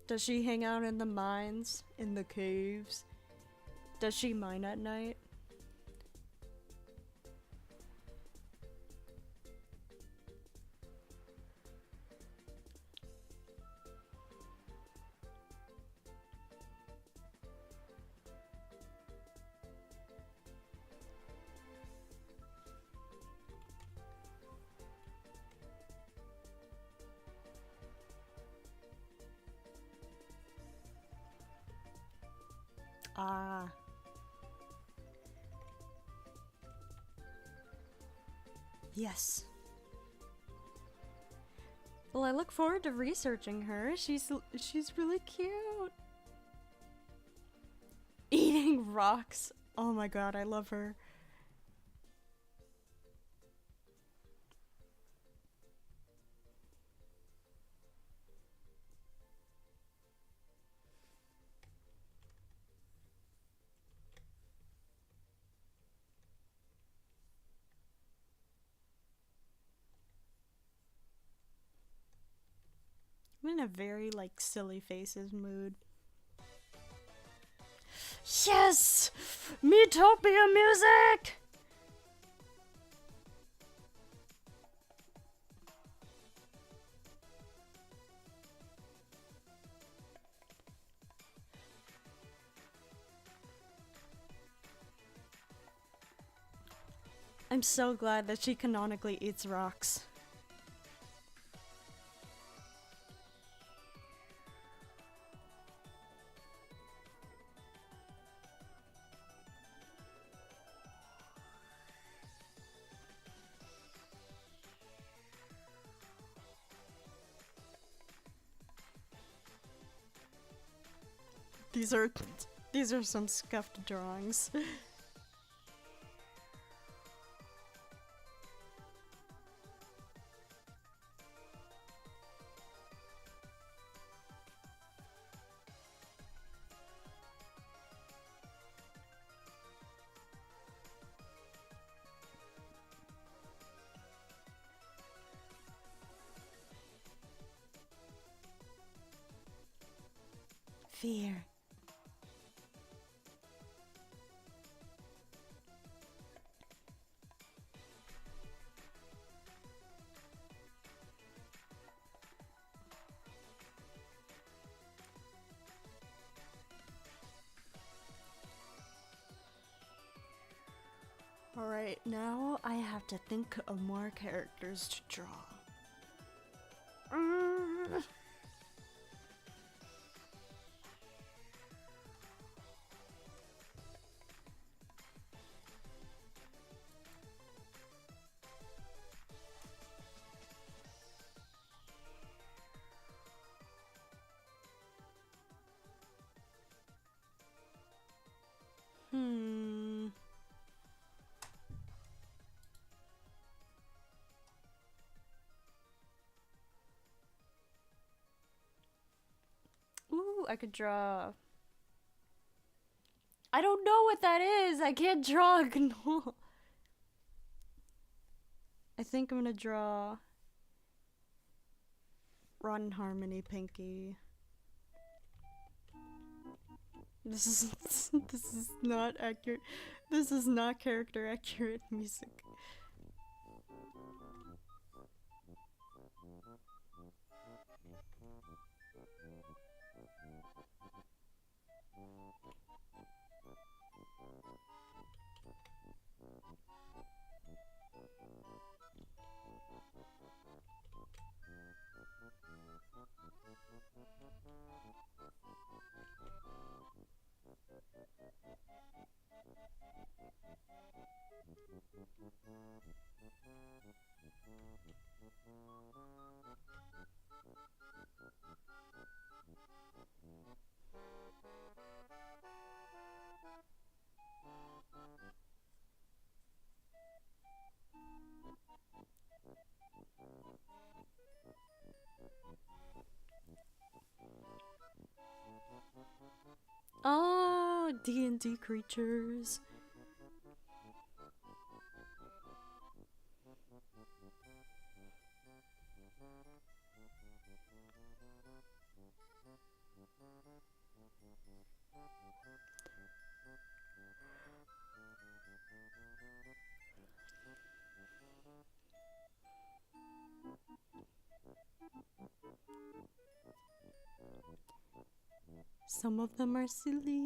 Does she hang out in the mines? In the caves? Does she mine at night? Ah. Yes. Well, I look forward to researching her. She's really cute. Eating rocks. Oh my god, I love her. I'm in a very, like, silly faces mood. Yes! Metopia music! I'm so glad that she canonically eats rocks. These are some scuffed drawings. fear. Alright, now I have to think of more characters to draw. Ooh, I could draw. I don't know what that is. I can't draw a gnoll. I think I'm gonna draw Ron and Harmony Pinky. This is this is not accurate. This is not character accurate music. Oh, D&D creatures. Some of them are silly.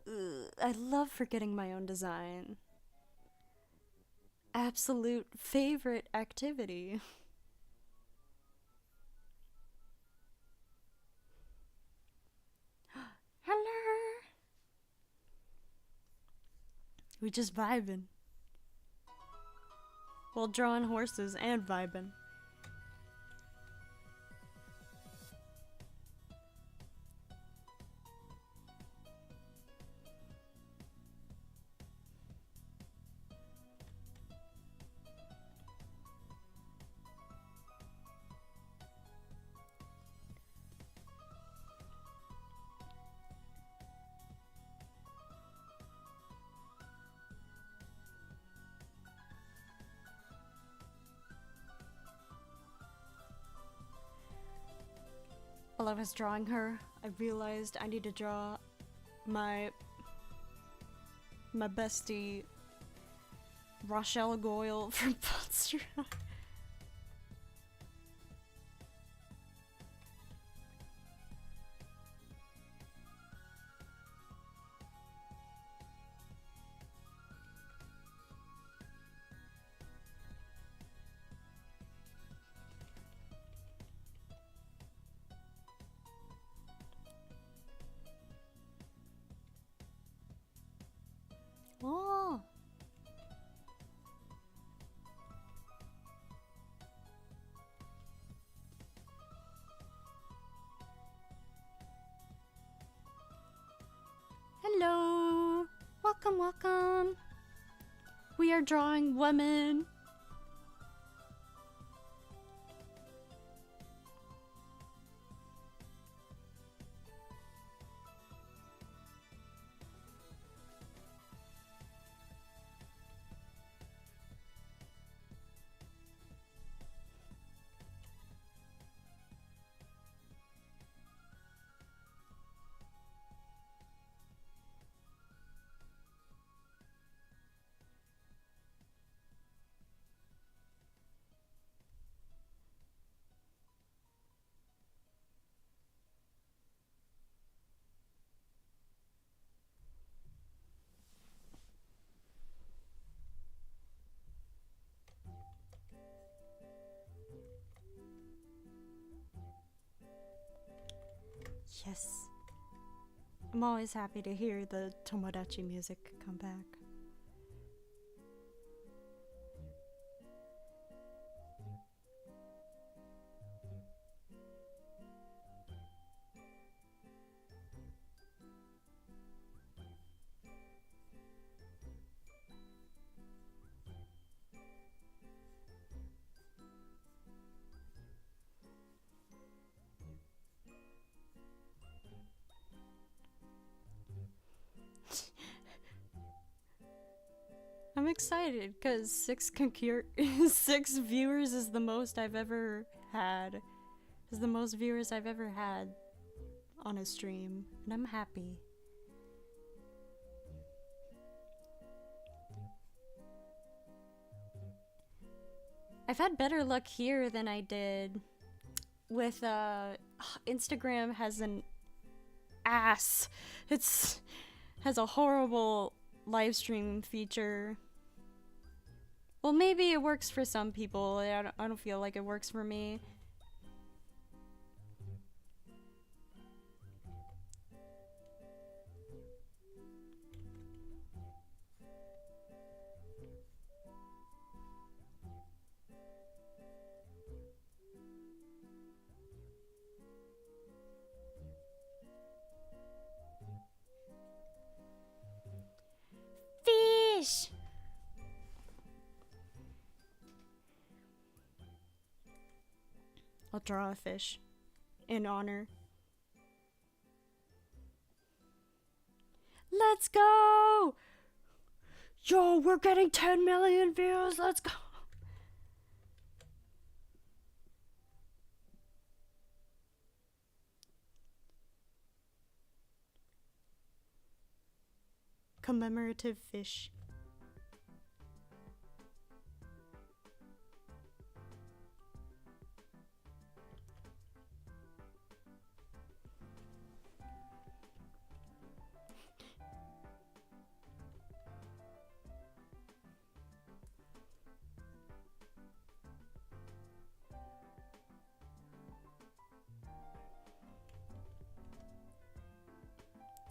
Ugh, I love forgetting my own design. Absolute favorite activity. Hello. We just vibing. While drawing horses and vibing. While I was drawing her, I realized I need to draw my bestie Rochelle Goyle from Monster High. Oh. Hello. Welcome, welcome. We are drawing women. Yes. I'm always happy to hear the Tomodachi music come back. I'm excited because 6 viewers is the most I've ever had. Is the most viewers I've ever had on a stream, and I'm happy. I've had better luck here than I did with Instagram has an ass. It's has a horrible live stream feature. Well, maybe it works for some people. I don't feel like it works for me. Fish! I'll draw a fish in honor. Let's go! Yo, we're getting 10 million views. Let's go. Commemorative fish.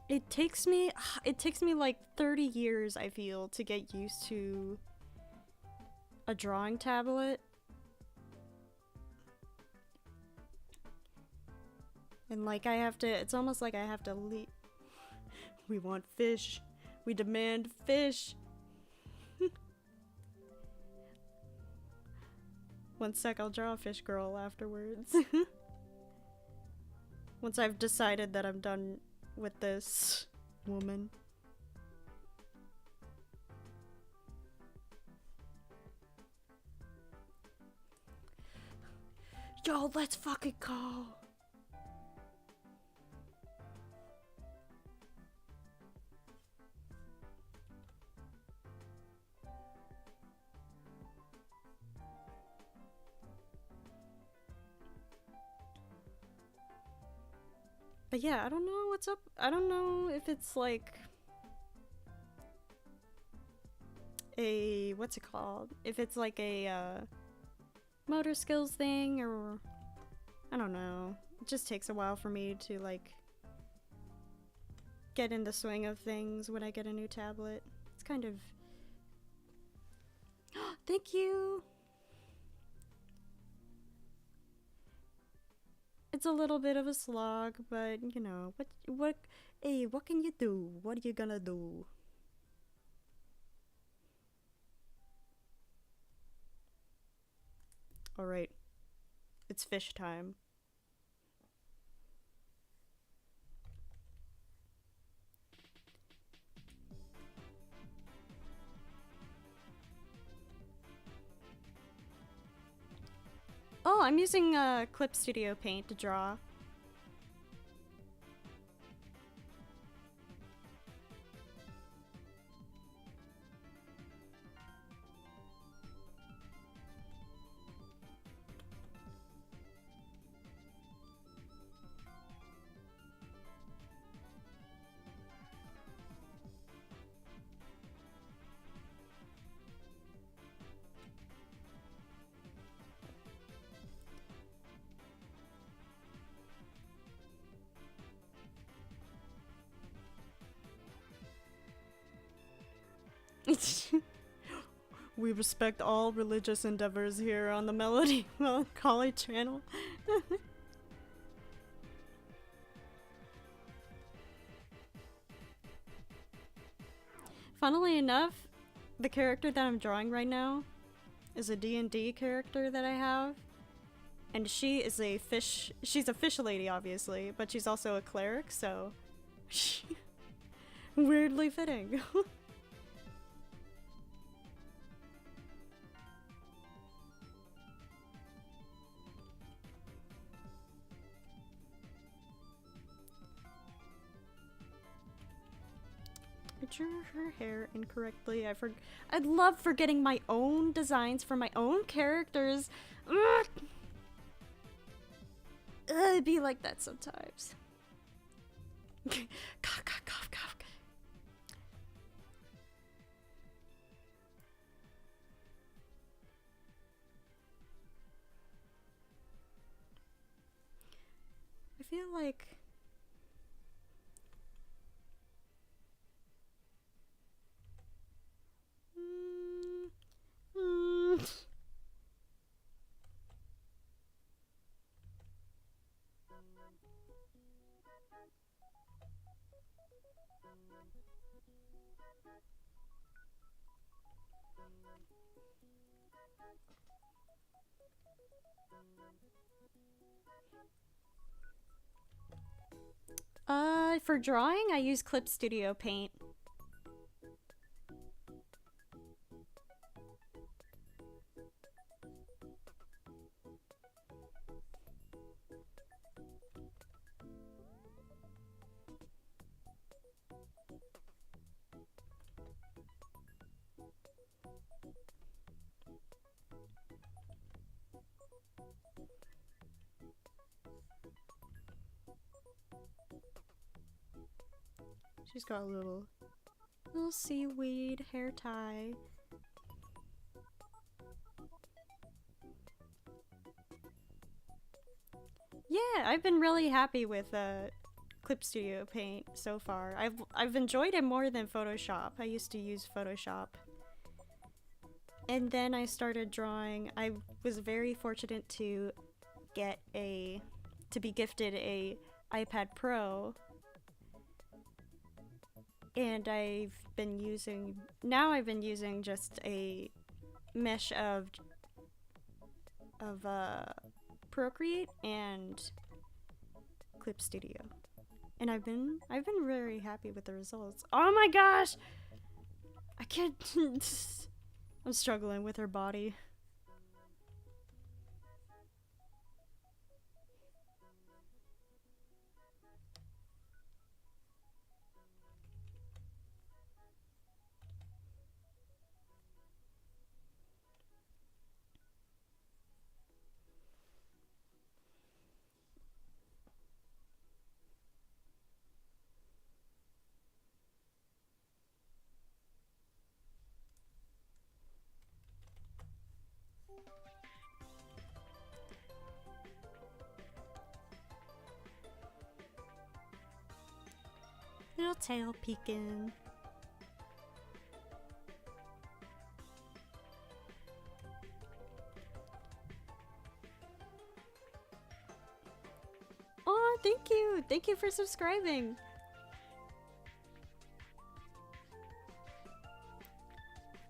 It takes me like 30 years, I feel, to get used to a drawing tablet. And like it's almost like I have to leave. We want fish. We demand fish. One sec, I'll draw a fish girl afterwards. Once I've decided that I'm done with this woman. Yo, let's fucking go. But yeah, I don't know what's up. I don't know if it's like a, what's it called? If it's like a motor skills thing, or I don't know. It just takes a while for me to like get in the swing of things when I get a new tablet. It's kind of thank you. It's a little bit of a slog, but you know, what can you do? What are you gonna do? Alright. It's fish time. Oh, I'm using Clip Studio Paint to draw. We respect all religious endeavors here on the Melody Melancholy channel. Funnily enough, the character that I'm drawing right now is a D&D character that I have. And she is a fish. She's a fish lady, obviously, but she's also a cleric, so weirdly fitting. I drew her hair incorrectly. I love forgetting my own designs for my own characters. Ugh. It'd be like that sometimes. Cough, cough, cough, cough. I feel like for drawing, I use Clip Studio Paint. She's got a little seaweed hair tie. Yeah, I've been really happy with Clip Studio Paint so far. I've enjoyed it more than Photoshop. I used to use Photoshop. And then I started drawing. I was very fortunate to be gifted a iPad Pro. And I've been using just a mesh of Procreate and Clip Studio. And I've been very happy with the results. Oh my gosh! I can't I'm struggling with her body. Little tail peeking. Oh, thank you! Thank you for subscribing!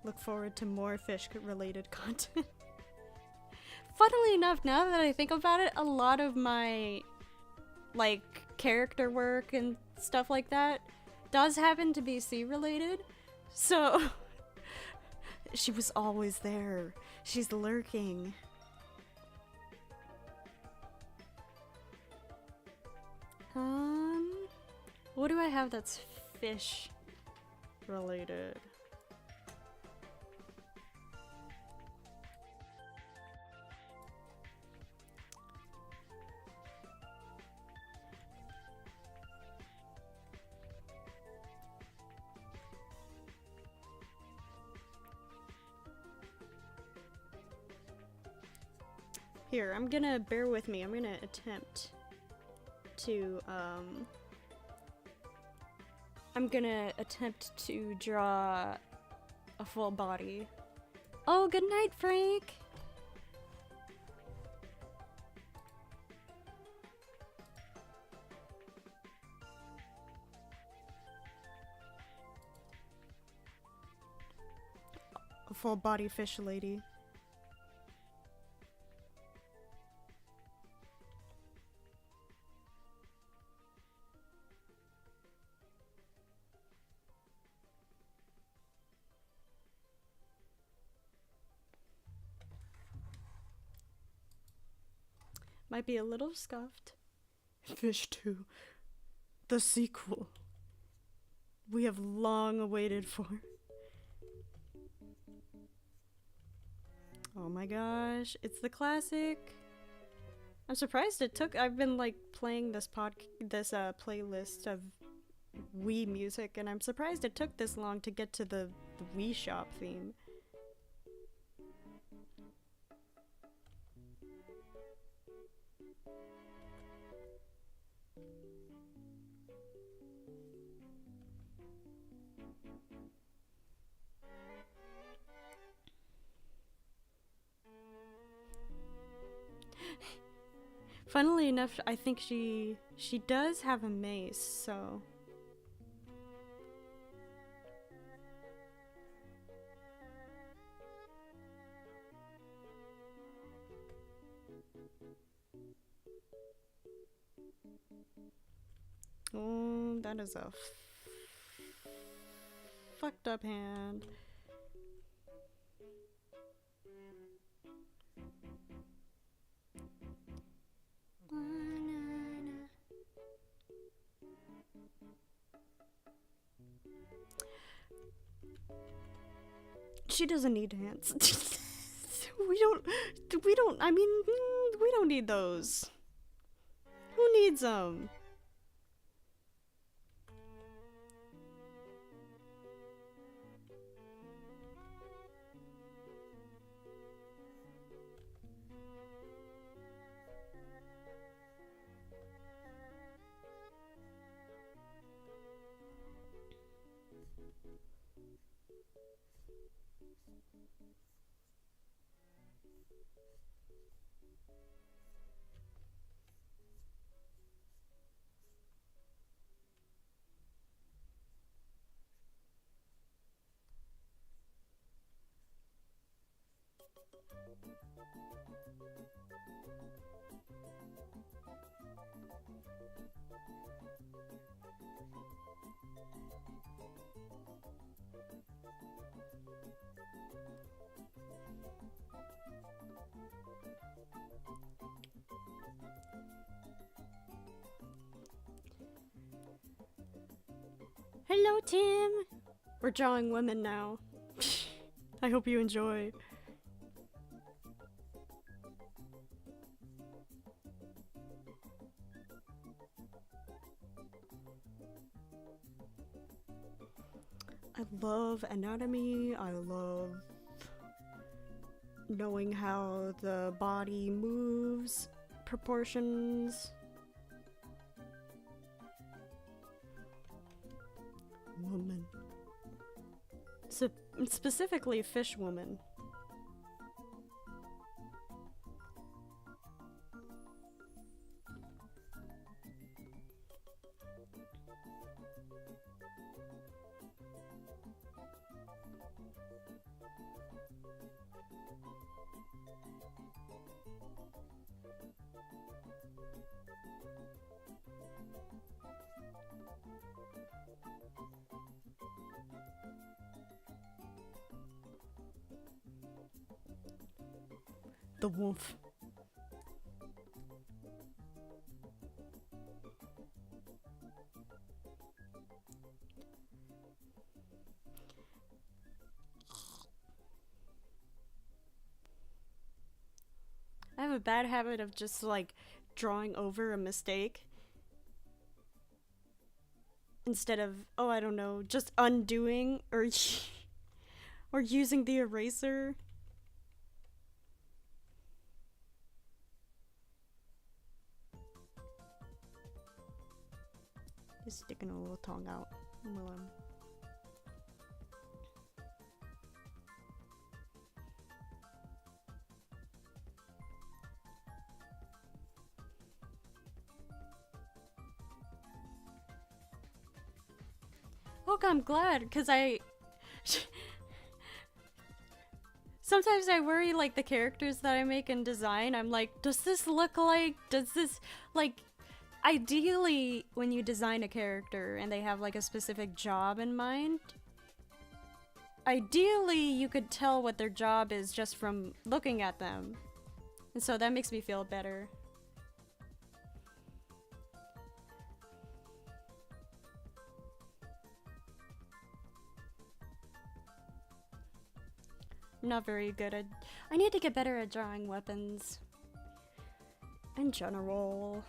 Look forward to more fish-related content. Funnily enough, now that I think about it, a lot of my, like, character work and stuff like that does happen to be sea related. So, she was always there. She's lurking. What do I have that's fish related? Here, I'm gonna, bear with me, I'm gonna attempt to, draw a full body. Oh, good night, Frank! A full body fish lady. Might be a little scuffed. Fish 2. The sequel. We have long awaited for. Oh my gosh, it's the classic. I'm surprised it took. I've been like playing this playlist of Wii music, and I'm surprised it took this long to get to the Wii Shop theme. Funnily enough, I think she does have a mace, so. Oh, that is a fucked up hand. She doesn't need hands. we don't, I mean, we don't need those. Who needs them? Hello, Tim! We're drawing women now. I hope you enjoy. I love anatomy, I love knowing how the body moves, proportions. Woman. Specifically fish woman. The wolf. I have a bad habit of just like drawing over a mistake instead of, oh, I don't know, just undoing or or using the eraser. Just sticking a little tongue out. Well, look, I'm glad, because sometimes I worry, like, the characters that I make in design, I'm like, does this, like, ideally, when you design a character and they have, like, a specific job in mind, ideally, you could tell what their job is just from looking at them. And so that makes me feel better. I'm not very good at... I need to get better at drawing weapons. In general.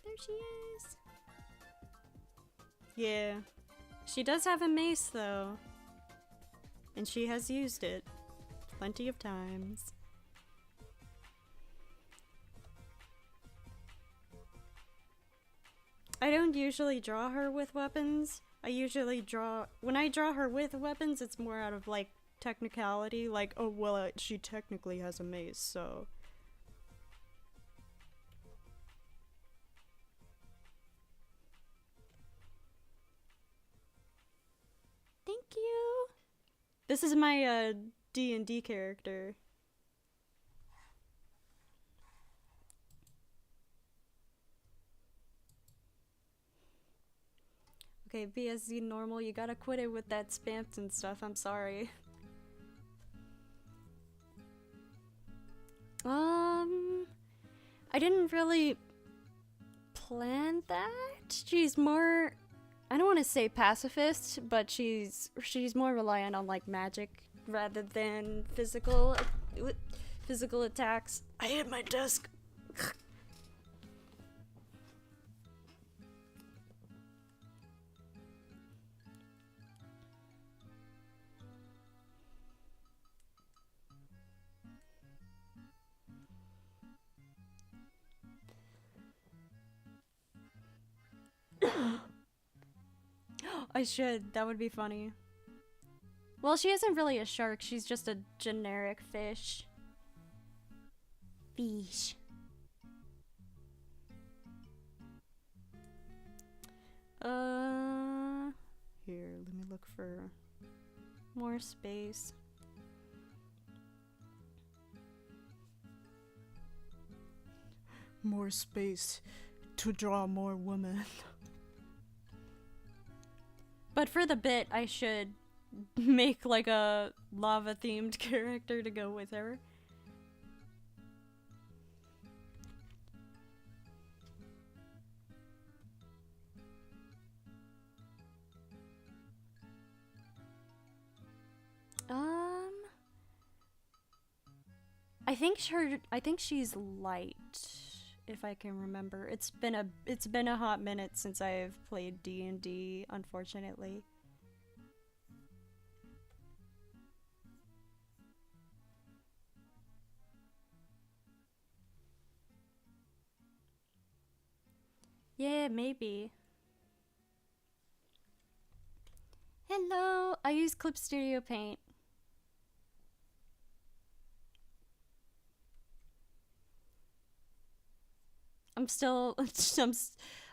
There she is. Yeah. She does have a mace, though. And she has used it plenty of times. I don't usually draw her with weapons. I usually draw... When I draw her with weapons, it's more out of, like, technicality. Like, oh, well, she technically has a mace, so... Thank you! This is my, D&D character. Okay, BSZ normal, you gotta quit it with that spams and stuff, I'm sorry. I didn't really plan that. She's more, I don't want to say pacifist, but she's more reliant on like magic rather than physical attacks. I hit my desk. I should. That would be funny. Well, she isn't really a shark. She's just a generic fish. Fish. Here, let me look for more space. More space to draw more women. But for the bit, I should make like a lava-themed character to go with her. I think she's light, if I can remember. It's been a hot minute since I've played D&D, unfortunately. Yeah, maybe. Hello, I use Clip Studio Paint. I'm still,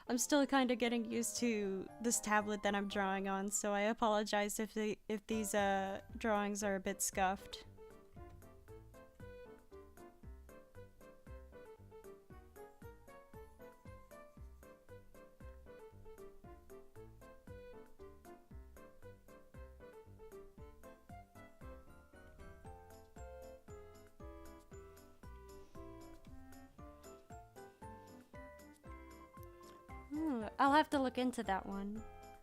I'm still kind of getting used to this tablet that I'm drawing on, so I apologize if these drawings are a bit scuffed. I'll have to look into that one.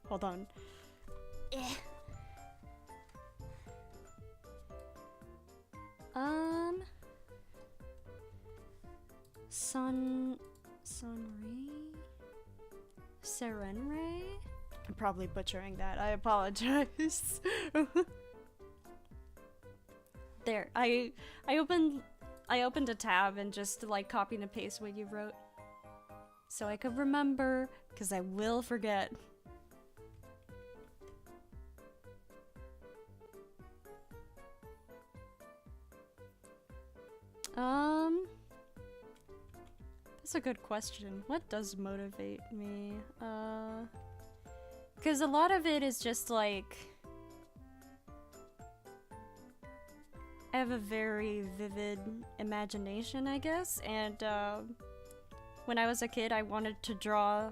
Hold on. Serenray? I'm probably butchering that. I apologize. There, I opened a tab and just like copied and paste what you wrote. So I could remember, because I will forget. That's a good question. What does motivate me? Because a lot of it is just like, I have a very vivid imagination, I guess, and when I was a kid, I wanted to draw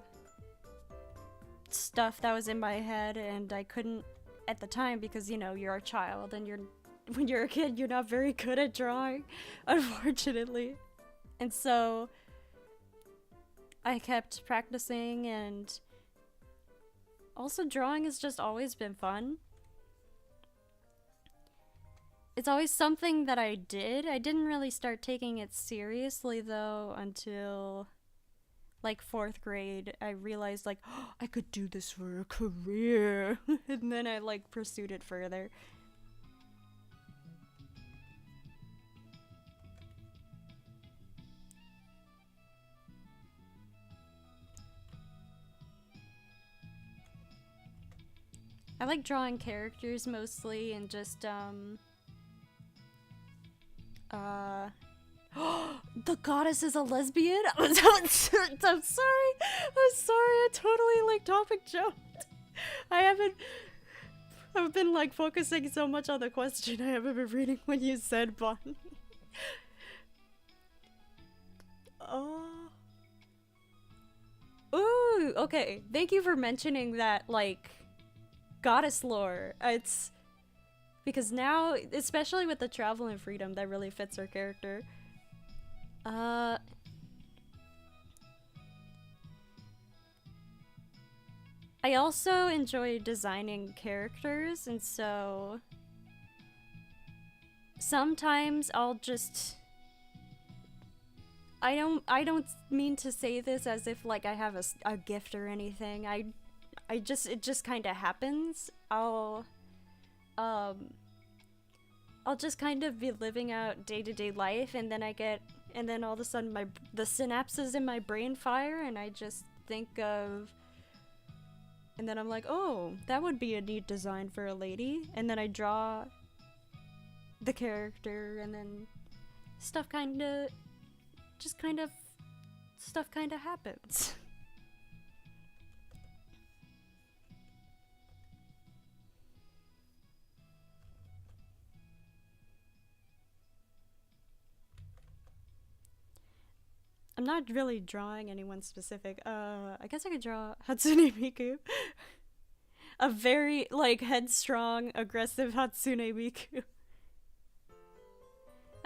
stuff that was in my head, and I couldn't at the time because, you know, you're a child, and when you're a kid, you're not very good at drawing, unfortunately. And so I kept practicing, and also drawing has just always been fun. It's always something that I did. I didn't really start taking it seriously, though, until like 4th grade. I realized like, oh, I could do this for a career. And then I like pursued it further. I like drawing characters mostly, and just the goddess is a lesbian? I'm sorry. I'm sorry. I totally like topic jumped. I've been like focusing so much on the question, I haven't been reading when you said Bon. Ooh, okay. Thank you for mentioning that, like, goddess lore. It's because now, especially with the travel and freedom, that really fits her character. I also enjoy designing characters, and so sometimes I'll just, I don't mean to say this as if like I have a gift or anything. It just kind of happens. I'll just kind of be living out day-to-day life, and then all of a sudden the synapses in my brain fire, and I just think of, and then I'm like, oh, that would be a neat design for a lady, and then I draw the character, and then stuff kind of happens. I'm not really drawing anyone specific. I guess I could draw Hatsune Miku. A very, like, headstrong, aggressive Hatsune Miku.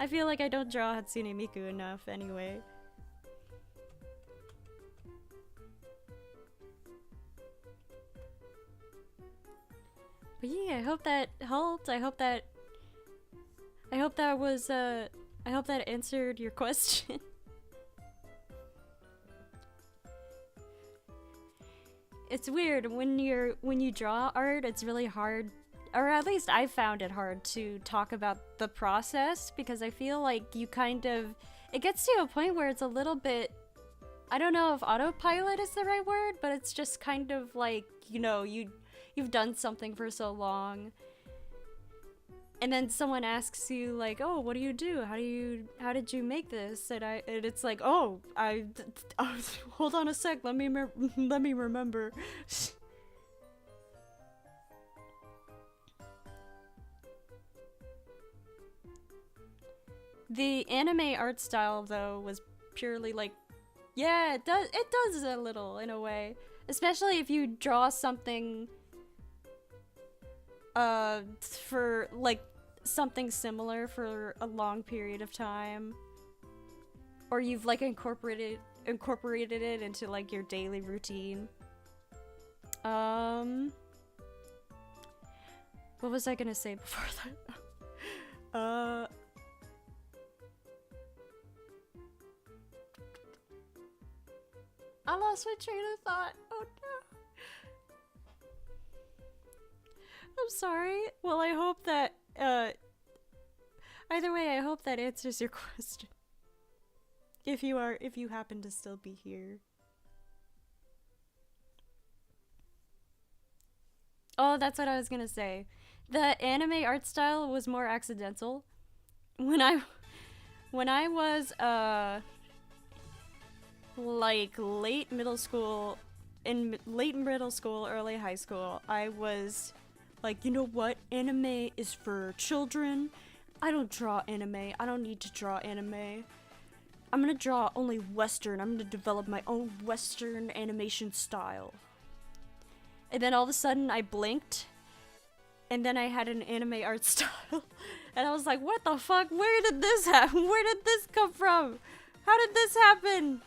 I feel like I don't draw Hatsune Miku enough anyway. But yeah, I hope that helped. I hope that answered your question. It's weird when you draw art, it's really hard, or at least I found it hard to talk about the process, because I feel like it gets to a point where it's a little bit, I don't know if autopilot is the right word, but it's just kind of like, you know, you've done something for so long, and then someone asks you like, "Oh, what do you do? How did you make this?" And it's like, "Oh, hold on a sec. Let me remember." The anime art style though was purely like, yeah, it does a little in a way, especially if you draw something for like something similar for a long period of time, or you've like incorporated it into like your daily routine. What was I gonna say before that? I lost my train of thought. Oh no. I'm sorry. Well, I hope that, either way, I hope that answers your question. If you happen to still be here. Oh, that's what I was gonna say. The anime art style was more accidental. When I was, like late middle school, early high school, I was like, you know what? Anime is for children. I don't draw anime. I don't need to draw anime. I'm gonna draw only Western. I'm gonna develop my own Western animation style. And then all of a sudden I blinked, and then I had an anime art style. And I was like, what the fuck? Where did this happen? Where did this come from? How did this happen?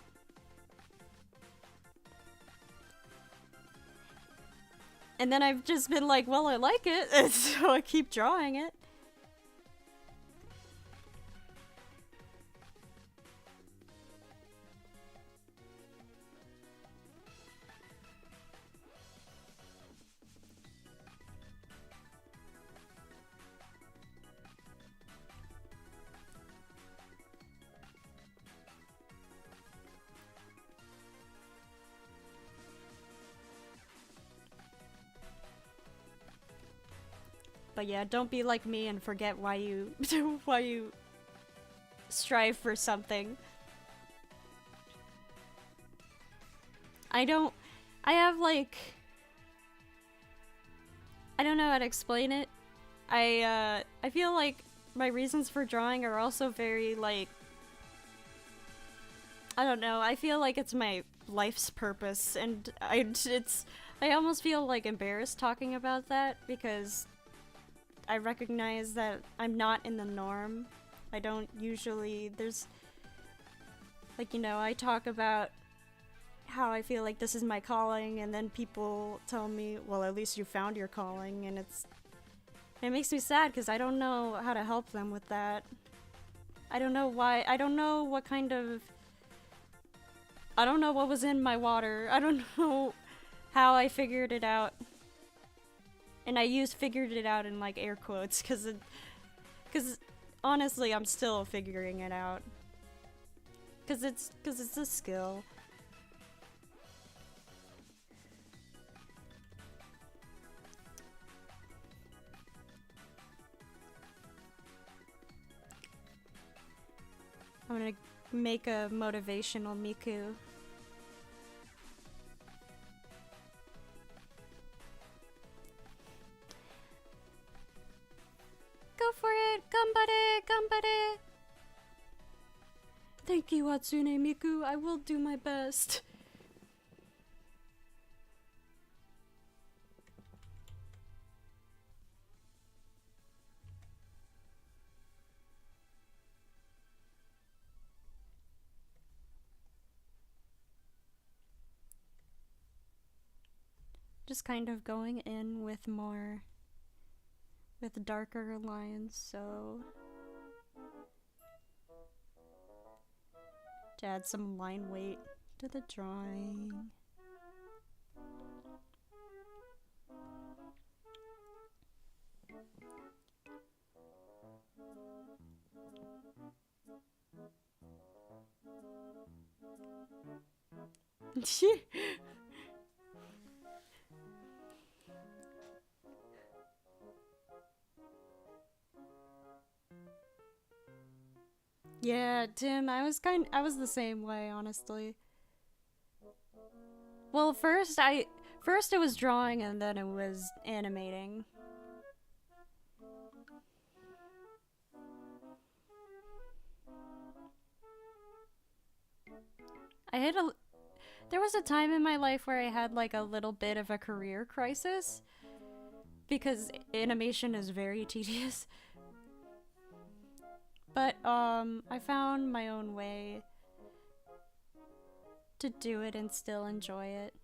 And then I've just been like, well, I like it, and so I keep drawing it. But yeah, don't be like me and forget why you why you strive for something. I have like, I don't know how to explain it. I feel like my reasons for drawing are also very like, I don't know, I feel like it's my life's purpose, and I almost feel like embarrassed talking about that because I recognize that I'm not in the norm. I don't usually, there's, like, you know, I talk about how I feel like this is my calling, and then people tell me, well, at least you found your calling, and it makes me sad because I don't know how to help them with that. I don't know why, I don't know what kind of, I don't know what was in my water. I don't know how I figured it out. And I use figured it out in like air quotes because honestly I'm still figuring it out. Cause it's a skill. I'm gonna make a motivational Miku. Go for it! Gambare! Gambare! Thank you, Hatsune Miku. I will do my best. Just kind of going in with darker lines, so to add some line weight to the drawing. Yeah, Tim, I was the same way, honestly. Well, first it was drawing and then it was animating. I had a There was a time in my life where I had like a little bit of a career crisis because animation is very tedious. But I found my own way to do it and still enjoy it.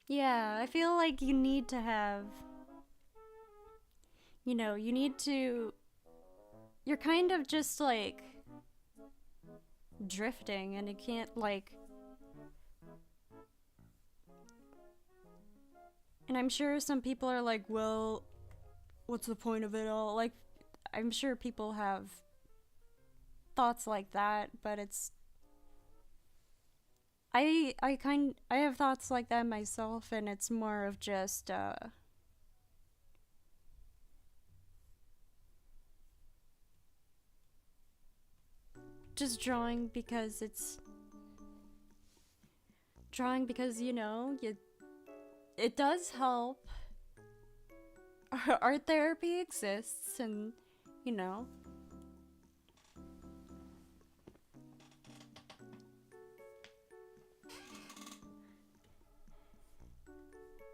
Yeah, I feel like you need to have, you need to, you're kind of just like drifting and you can't like, and I'm sure some people are like, well, what's the point of it all? Like, I'm sure people have thoughts like that, but I have thoughts like that myself, and it's more of just drawing because it does help. Art therapy exists, and you know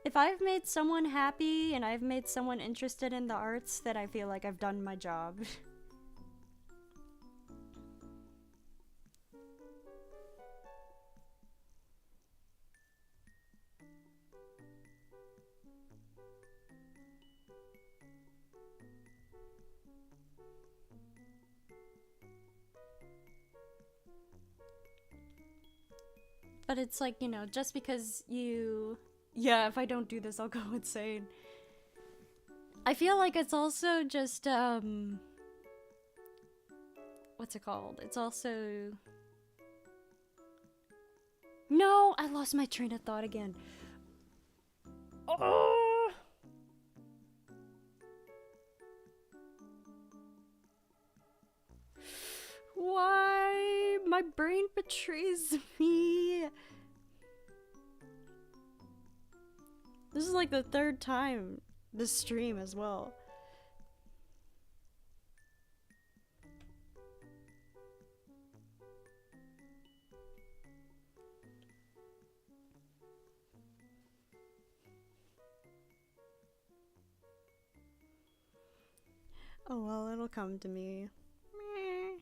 if I've made someone happy and I've made someone interested in the arts, then I feel like I've done my job. But it's like, just because yeah, if I don't do this, I'll go insane. I feel like it's also just, what's it called? It's also. No, I lost my train of thought again. Oh! Why? My brain betrays me. This is like the third time this stream as well. Oh well, it'll come to me. Meh.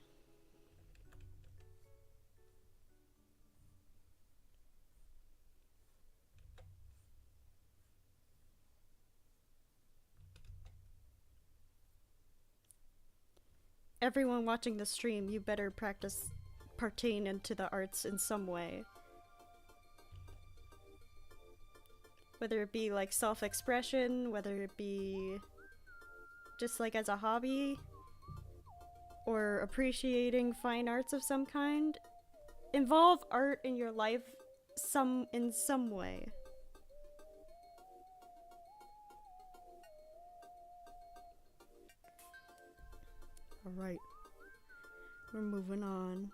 Everyone watching the stream, you better practice pertain into the arts in some way. Whether it be like self-expression, whether it be just like as a hobby, or appreciating fine arts of some kind. Involve art in your life in some way. Alright. We're moving on.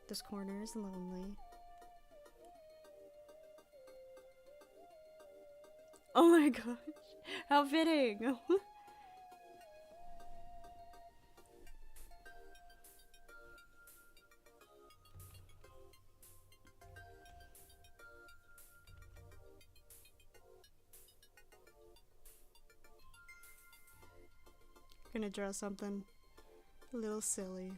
This corner is lonely. Oh my gosh. How fitting. Gonna draw something a little silly.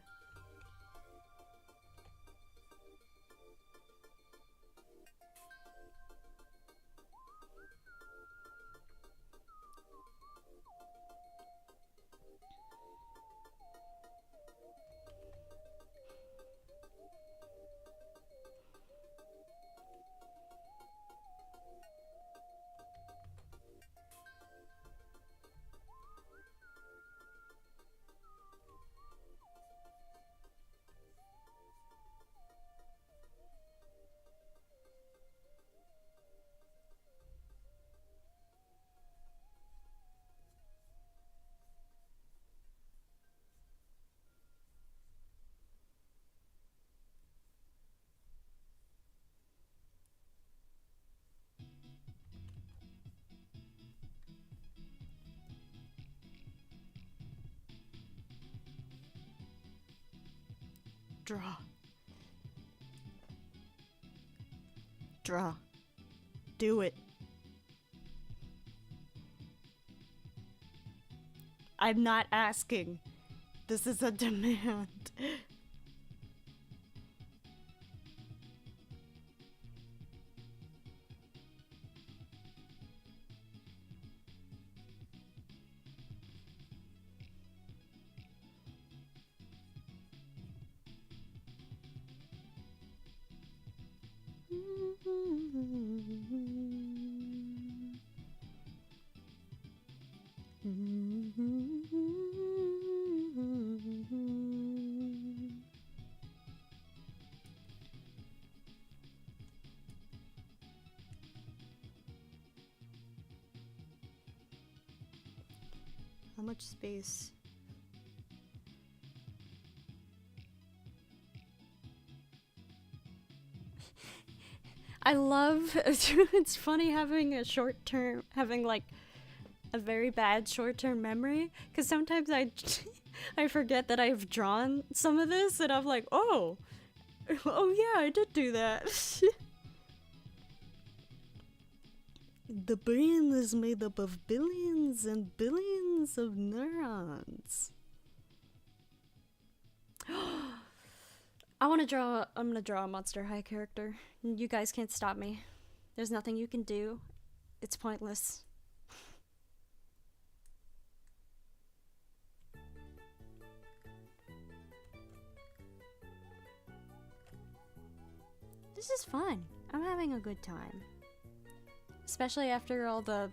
Draw. Draw. Do it. I'm not asking. This is a demand. How much space? I love it's funny having a short term, having like a very bad short term memory, because sometimes I forget that I've drawn some of this and I'm like, oh yeah, I did do that. The brain is made up of billions and billions of neurons. I'm gonna draw a Monster High character. You guys can't stop me. There's nothing you can do. It's pointless. This is fun. I'm having a good time. Especially after all the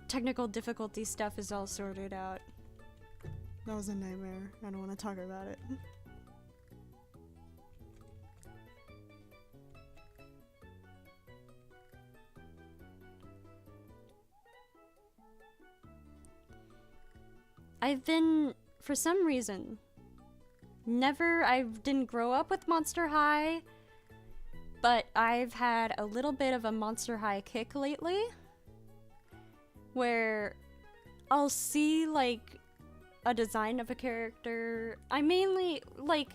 technical difficulty stuff is all sorted out. That was a nightmare. I don't want to talk about it. I've been, for some reason, I didn't grow up with Monster High, but I've had a little bit of a Monster High kick lately, where I'll see, like, a design of a character. I mainly, like,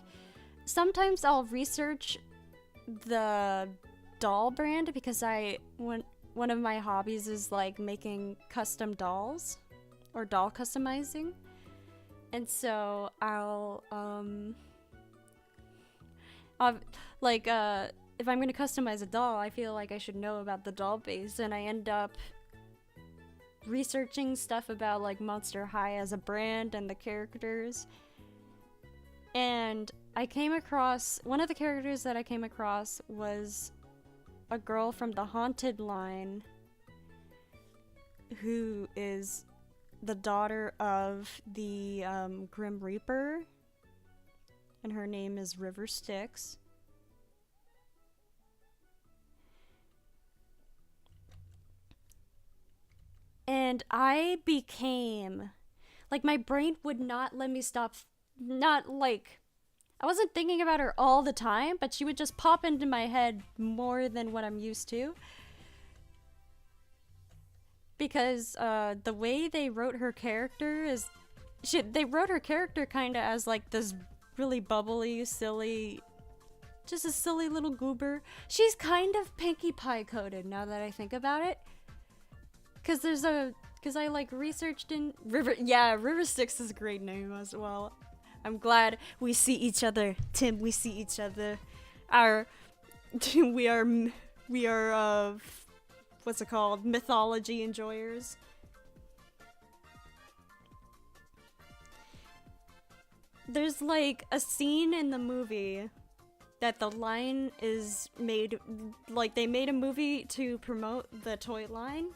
sometimes I'll research the doll brand, because one of my hobbies is, like, making custom dolls. Or doll customizing. And so I'll if I'm gonna customize a doll, I feel like I should know about the doll base, and I end up researching stuff about like Monster High as a brand and the characters. And I came across, one of the characters that I came across was a girl from the Haunted line who is the daughter of the Grim Reaper, and her name is River Styx. And I became, like, my brain would not let me stop, I wasn't thinking about her all the time, but she would just pop into my head more than what I'm used to. Because the way they wrote her character is, they wrote her character kind of as like this really bubbly, silly, just a silly little goober. She's kind of Pinkie Pie coded now that I think about it. Because I like researched in River Styx is a great name as well. I'm glad we see each other, Tim. We see each other. We are what's it called? Mythology enjoyers. There's like a scene in the movie that the line is made, like they made a movie to promote the toy line.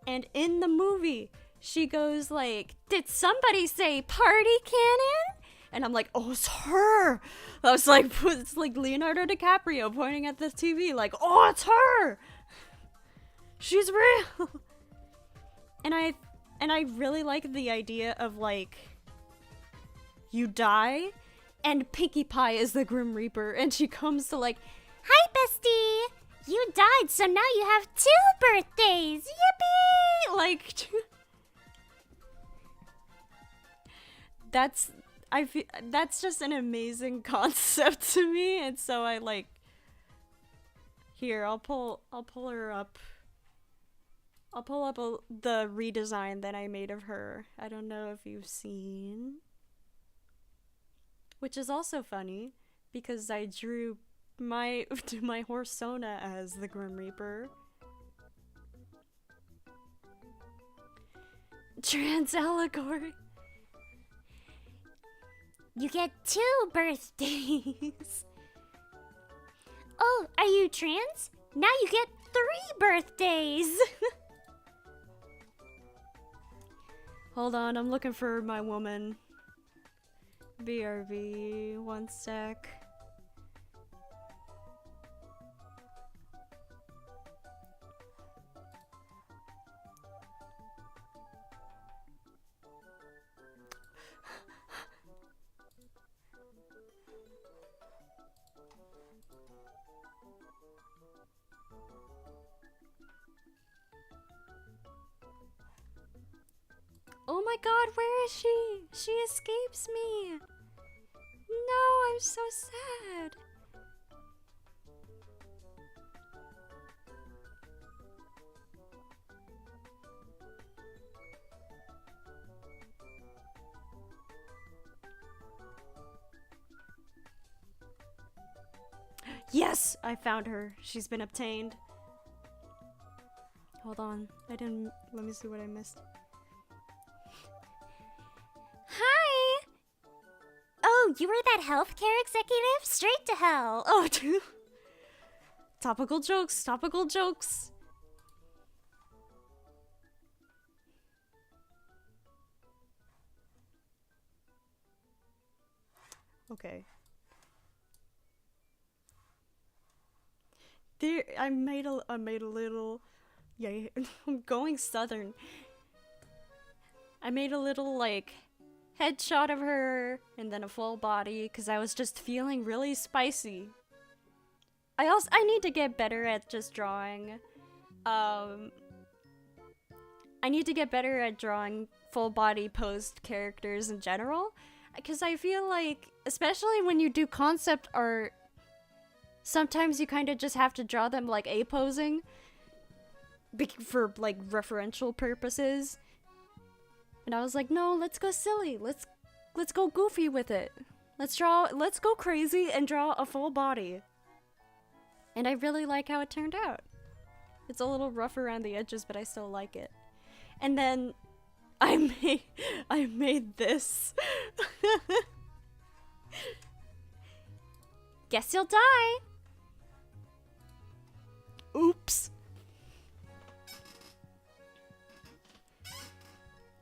And in the movie, she goes like, "Did somebody say party cannon?" And I'm like, oh, it's her. I was like, it's like Leonardo DiCaprio pointing at the TV like, oh, it's her. She's real. And I really like the idea of like, you die and Pinkie Pie is the Grim Reaper and she comes to like, Hi, bestie! You died, so now you have 2 birthdays! Yippee! like, that's, I feel that's just an amazing concept to me, and so I like. Here, I'll pull her up. I'll pull up the redesign that I made of her. I don't know if you've seen. Which is also funny, because I drew my horse Sona as the Grim Reaper. Trans allegory. You get 2 birthdays. Oh, are you trans? Now you get 3 birthdays. Hold on, I'm looking for my woman. BRB, one sec. Oh my god, where is she? She escapes me. No, I'm so sad. Yes, I found her. She's been obtained. Hold on. Let me see what I missed. Hi! Oh, you were that healthcare executive? Straight to hell. Oh, dude. Topical jokes, topical jokes. Okay. There, I made a little, yeah, I'm going southern. I made a little, like, headshot of her, and then a full body, because I was just feeling really spicy. I need to get better at just drawing, I need to get better at drawing full body posed characters in general, because I feel like, especially when you do concept art, sometimes you kind of just have to draw them like A-posing, for like referential purposes. And I was like, no, let's go silly. Let's go goofy with it. Let's go crazy and draw a full body. And I really like how it turned out. It's a little rough around the edges, but I still like it. And then I made this. Guess you'll die. Oops.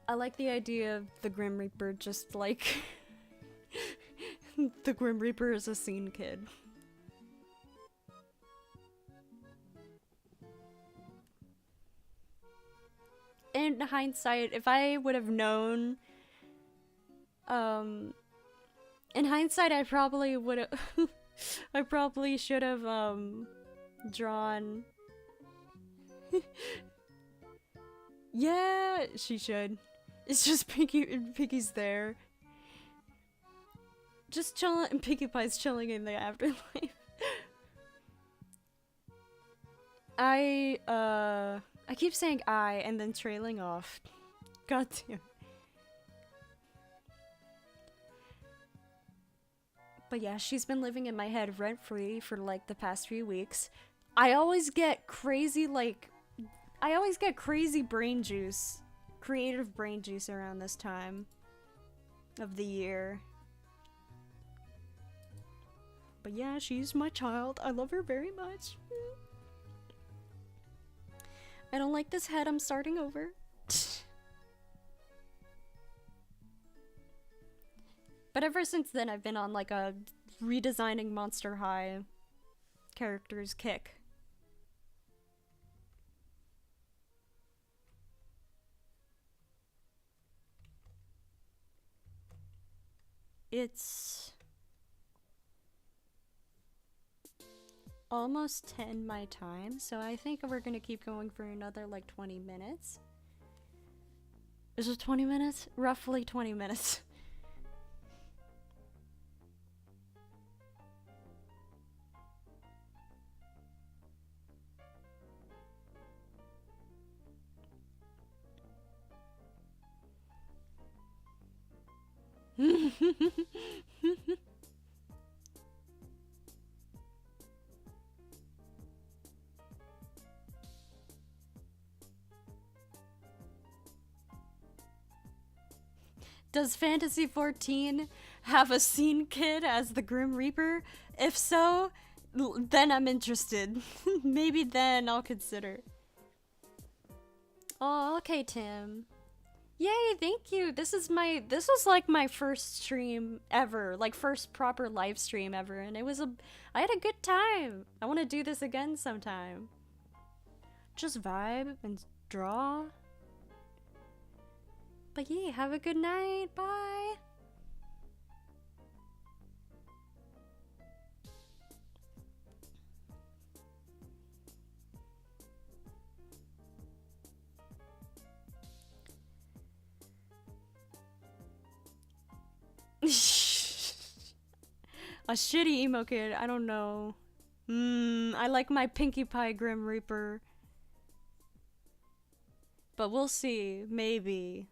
I like the idea of the Grim Reaper just like the Grim Reaper is a scene kid. In hindsight, if I would have known, in hindsight, I probably would have, I probably should have, drawn. Yeah, she should. It's just Piggy's there. Just chilling, and Piggy Pie's chilling in the afterlife. I keep saying I and then trailing off. God damn. But yeah, she's been living in my head rent-free for like the past few weeks. I always get crazy brain juice, creative brain juice around this time of the year. But yeah, she's my child. I love her very much. I don't like this head. I'm starting over. But ever since then, I've been on like a redesigning Monster High characters kick. It's almost 10 my time, so I think we're gonna keep going for another like 20 minutes. Is it 20 minutes? Roughly 20 minutes. Does Fantasy 14 have a scene kid as the Grim Reaper? If so, then I'm interested. Maybe then I'll consider. Oh, okay, Tim. Yay, thank you. This was like my first stream ever, like first proper live stream ever, and I had a good time. I want to do this again sometime. Just vibe and draw. But yeah, have a good night. Bye. A shitty emo kid, I don't know. I like my Pinkie Pie Grim Reaper. But we'll see, maybe.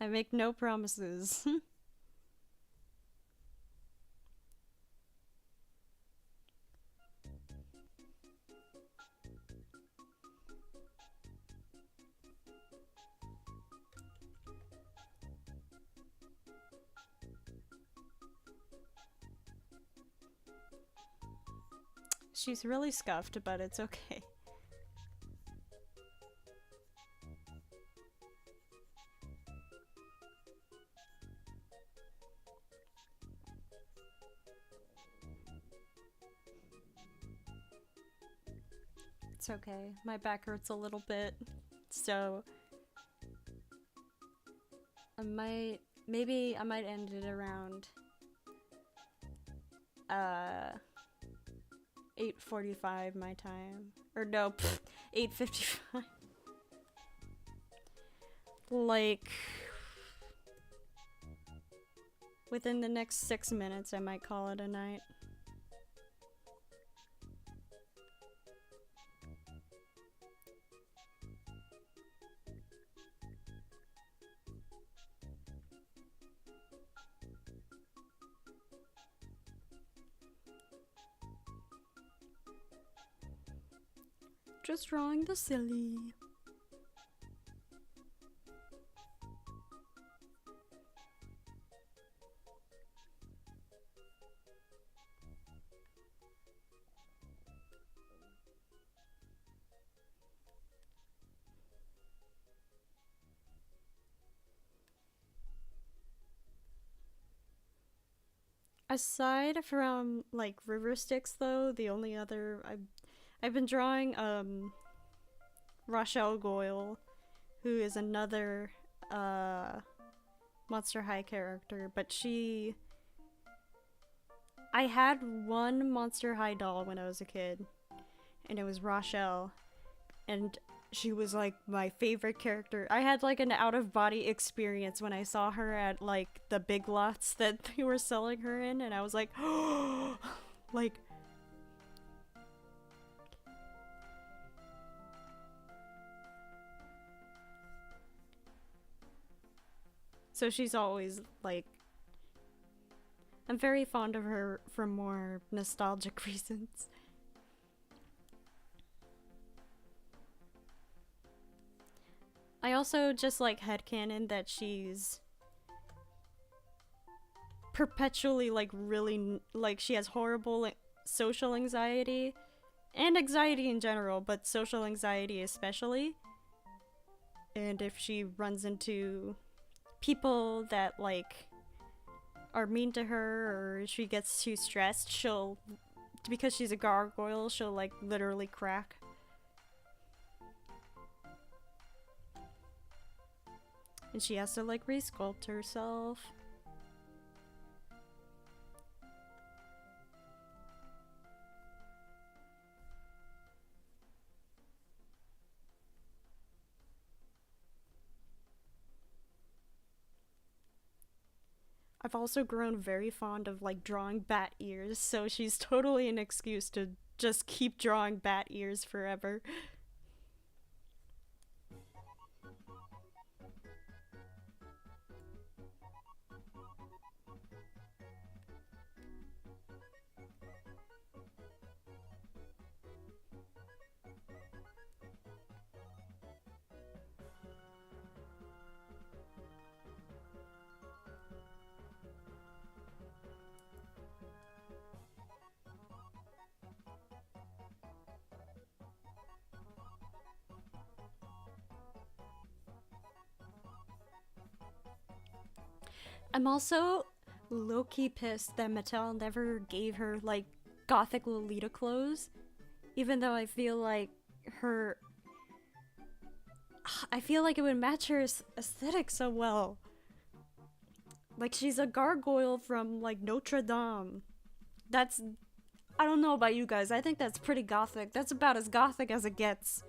I make no promises. She's really scuffed, but it's okay. It's okay. My back hurts a little bit, so maybe I might end it around 8:45 my time. Or no, 8:55. Like within the next 6 minutes I might call it a night. Just drawing the silly. Aside from like river sticks though, the only other I've been drawing Rochelle Goyle, who is another Monster High character, but I had one Monster High doll when I was a kid, and it was Rochelle, and she was like my favorite character. I had like an out-of-body experience when I saw her at like the Big Lots that they were selling her in, and I was like, like, so she's always like, I'm very fond of her for more nostalgic reasons. I also just like headcanon that she's perpetually like really like she has horrible social anxiety and anxiety in general, but social anxiety especially. And if she runs into people that like are mean to her or she gets too stressed, because she's a gargoyle, she'll like literally crack. And she has to like resculpt herself. I've also grown very fond of like drawing bat ears, so she's totally an excuse to just keep drawing bat ears forever. I'm also low-key pissed that Mattel never gave her, like, gothic Lolita clothes. Even though I feel like her... I feel like it would match her aesthetic so well. Like, she's a gargoyle from, like, Notre Dame. That's... I don't know about you guys, I think that's pretty gothic. That's about as gothic as it gets.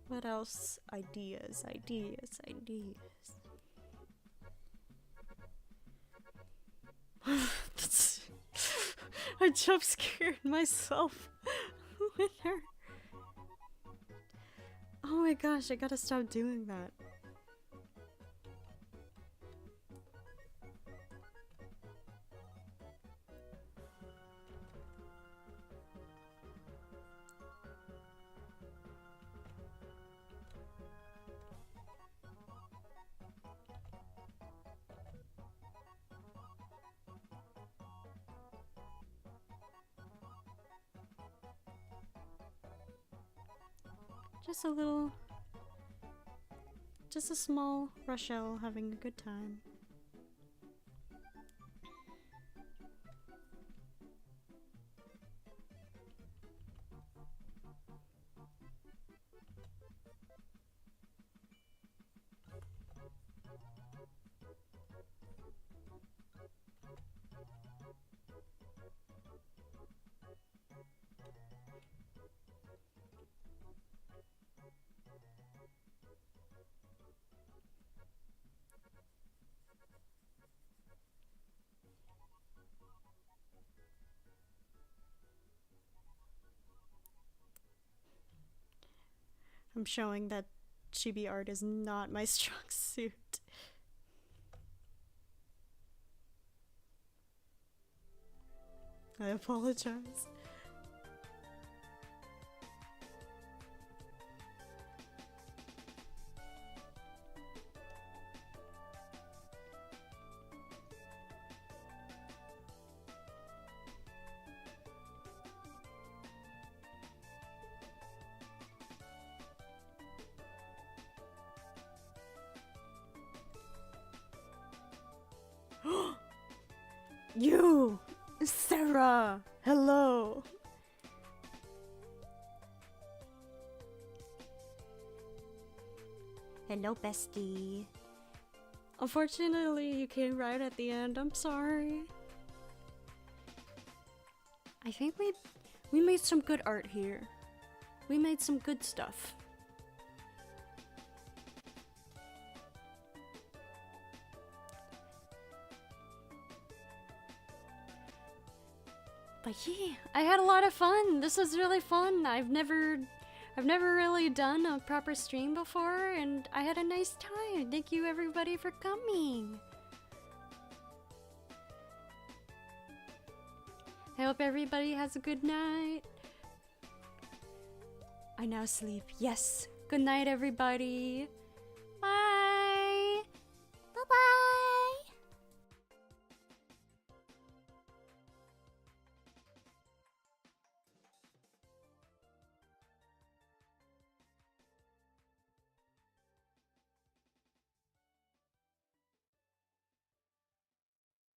What else? Ideas. I jump scared myself with her. Oh my gosh, I gotta stop doing that. Just a small Rochelle having a good time. I'm showing that chibi art is not my strong suit. I apologize. You! Sarah! Hello! Hello, bestie. Unfortunately, you came right at the end. I'm sorry. I think we made some good art here. We made some good stuff. But yeah, I had a lot of fun. This was really fun. I've never really done a proper stream before, and I had a nice time. Thank you everybody for coming. I hope everybody has a good night. I now sleep. Yes. Good night, everybody.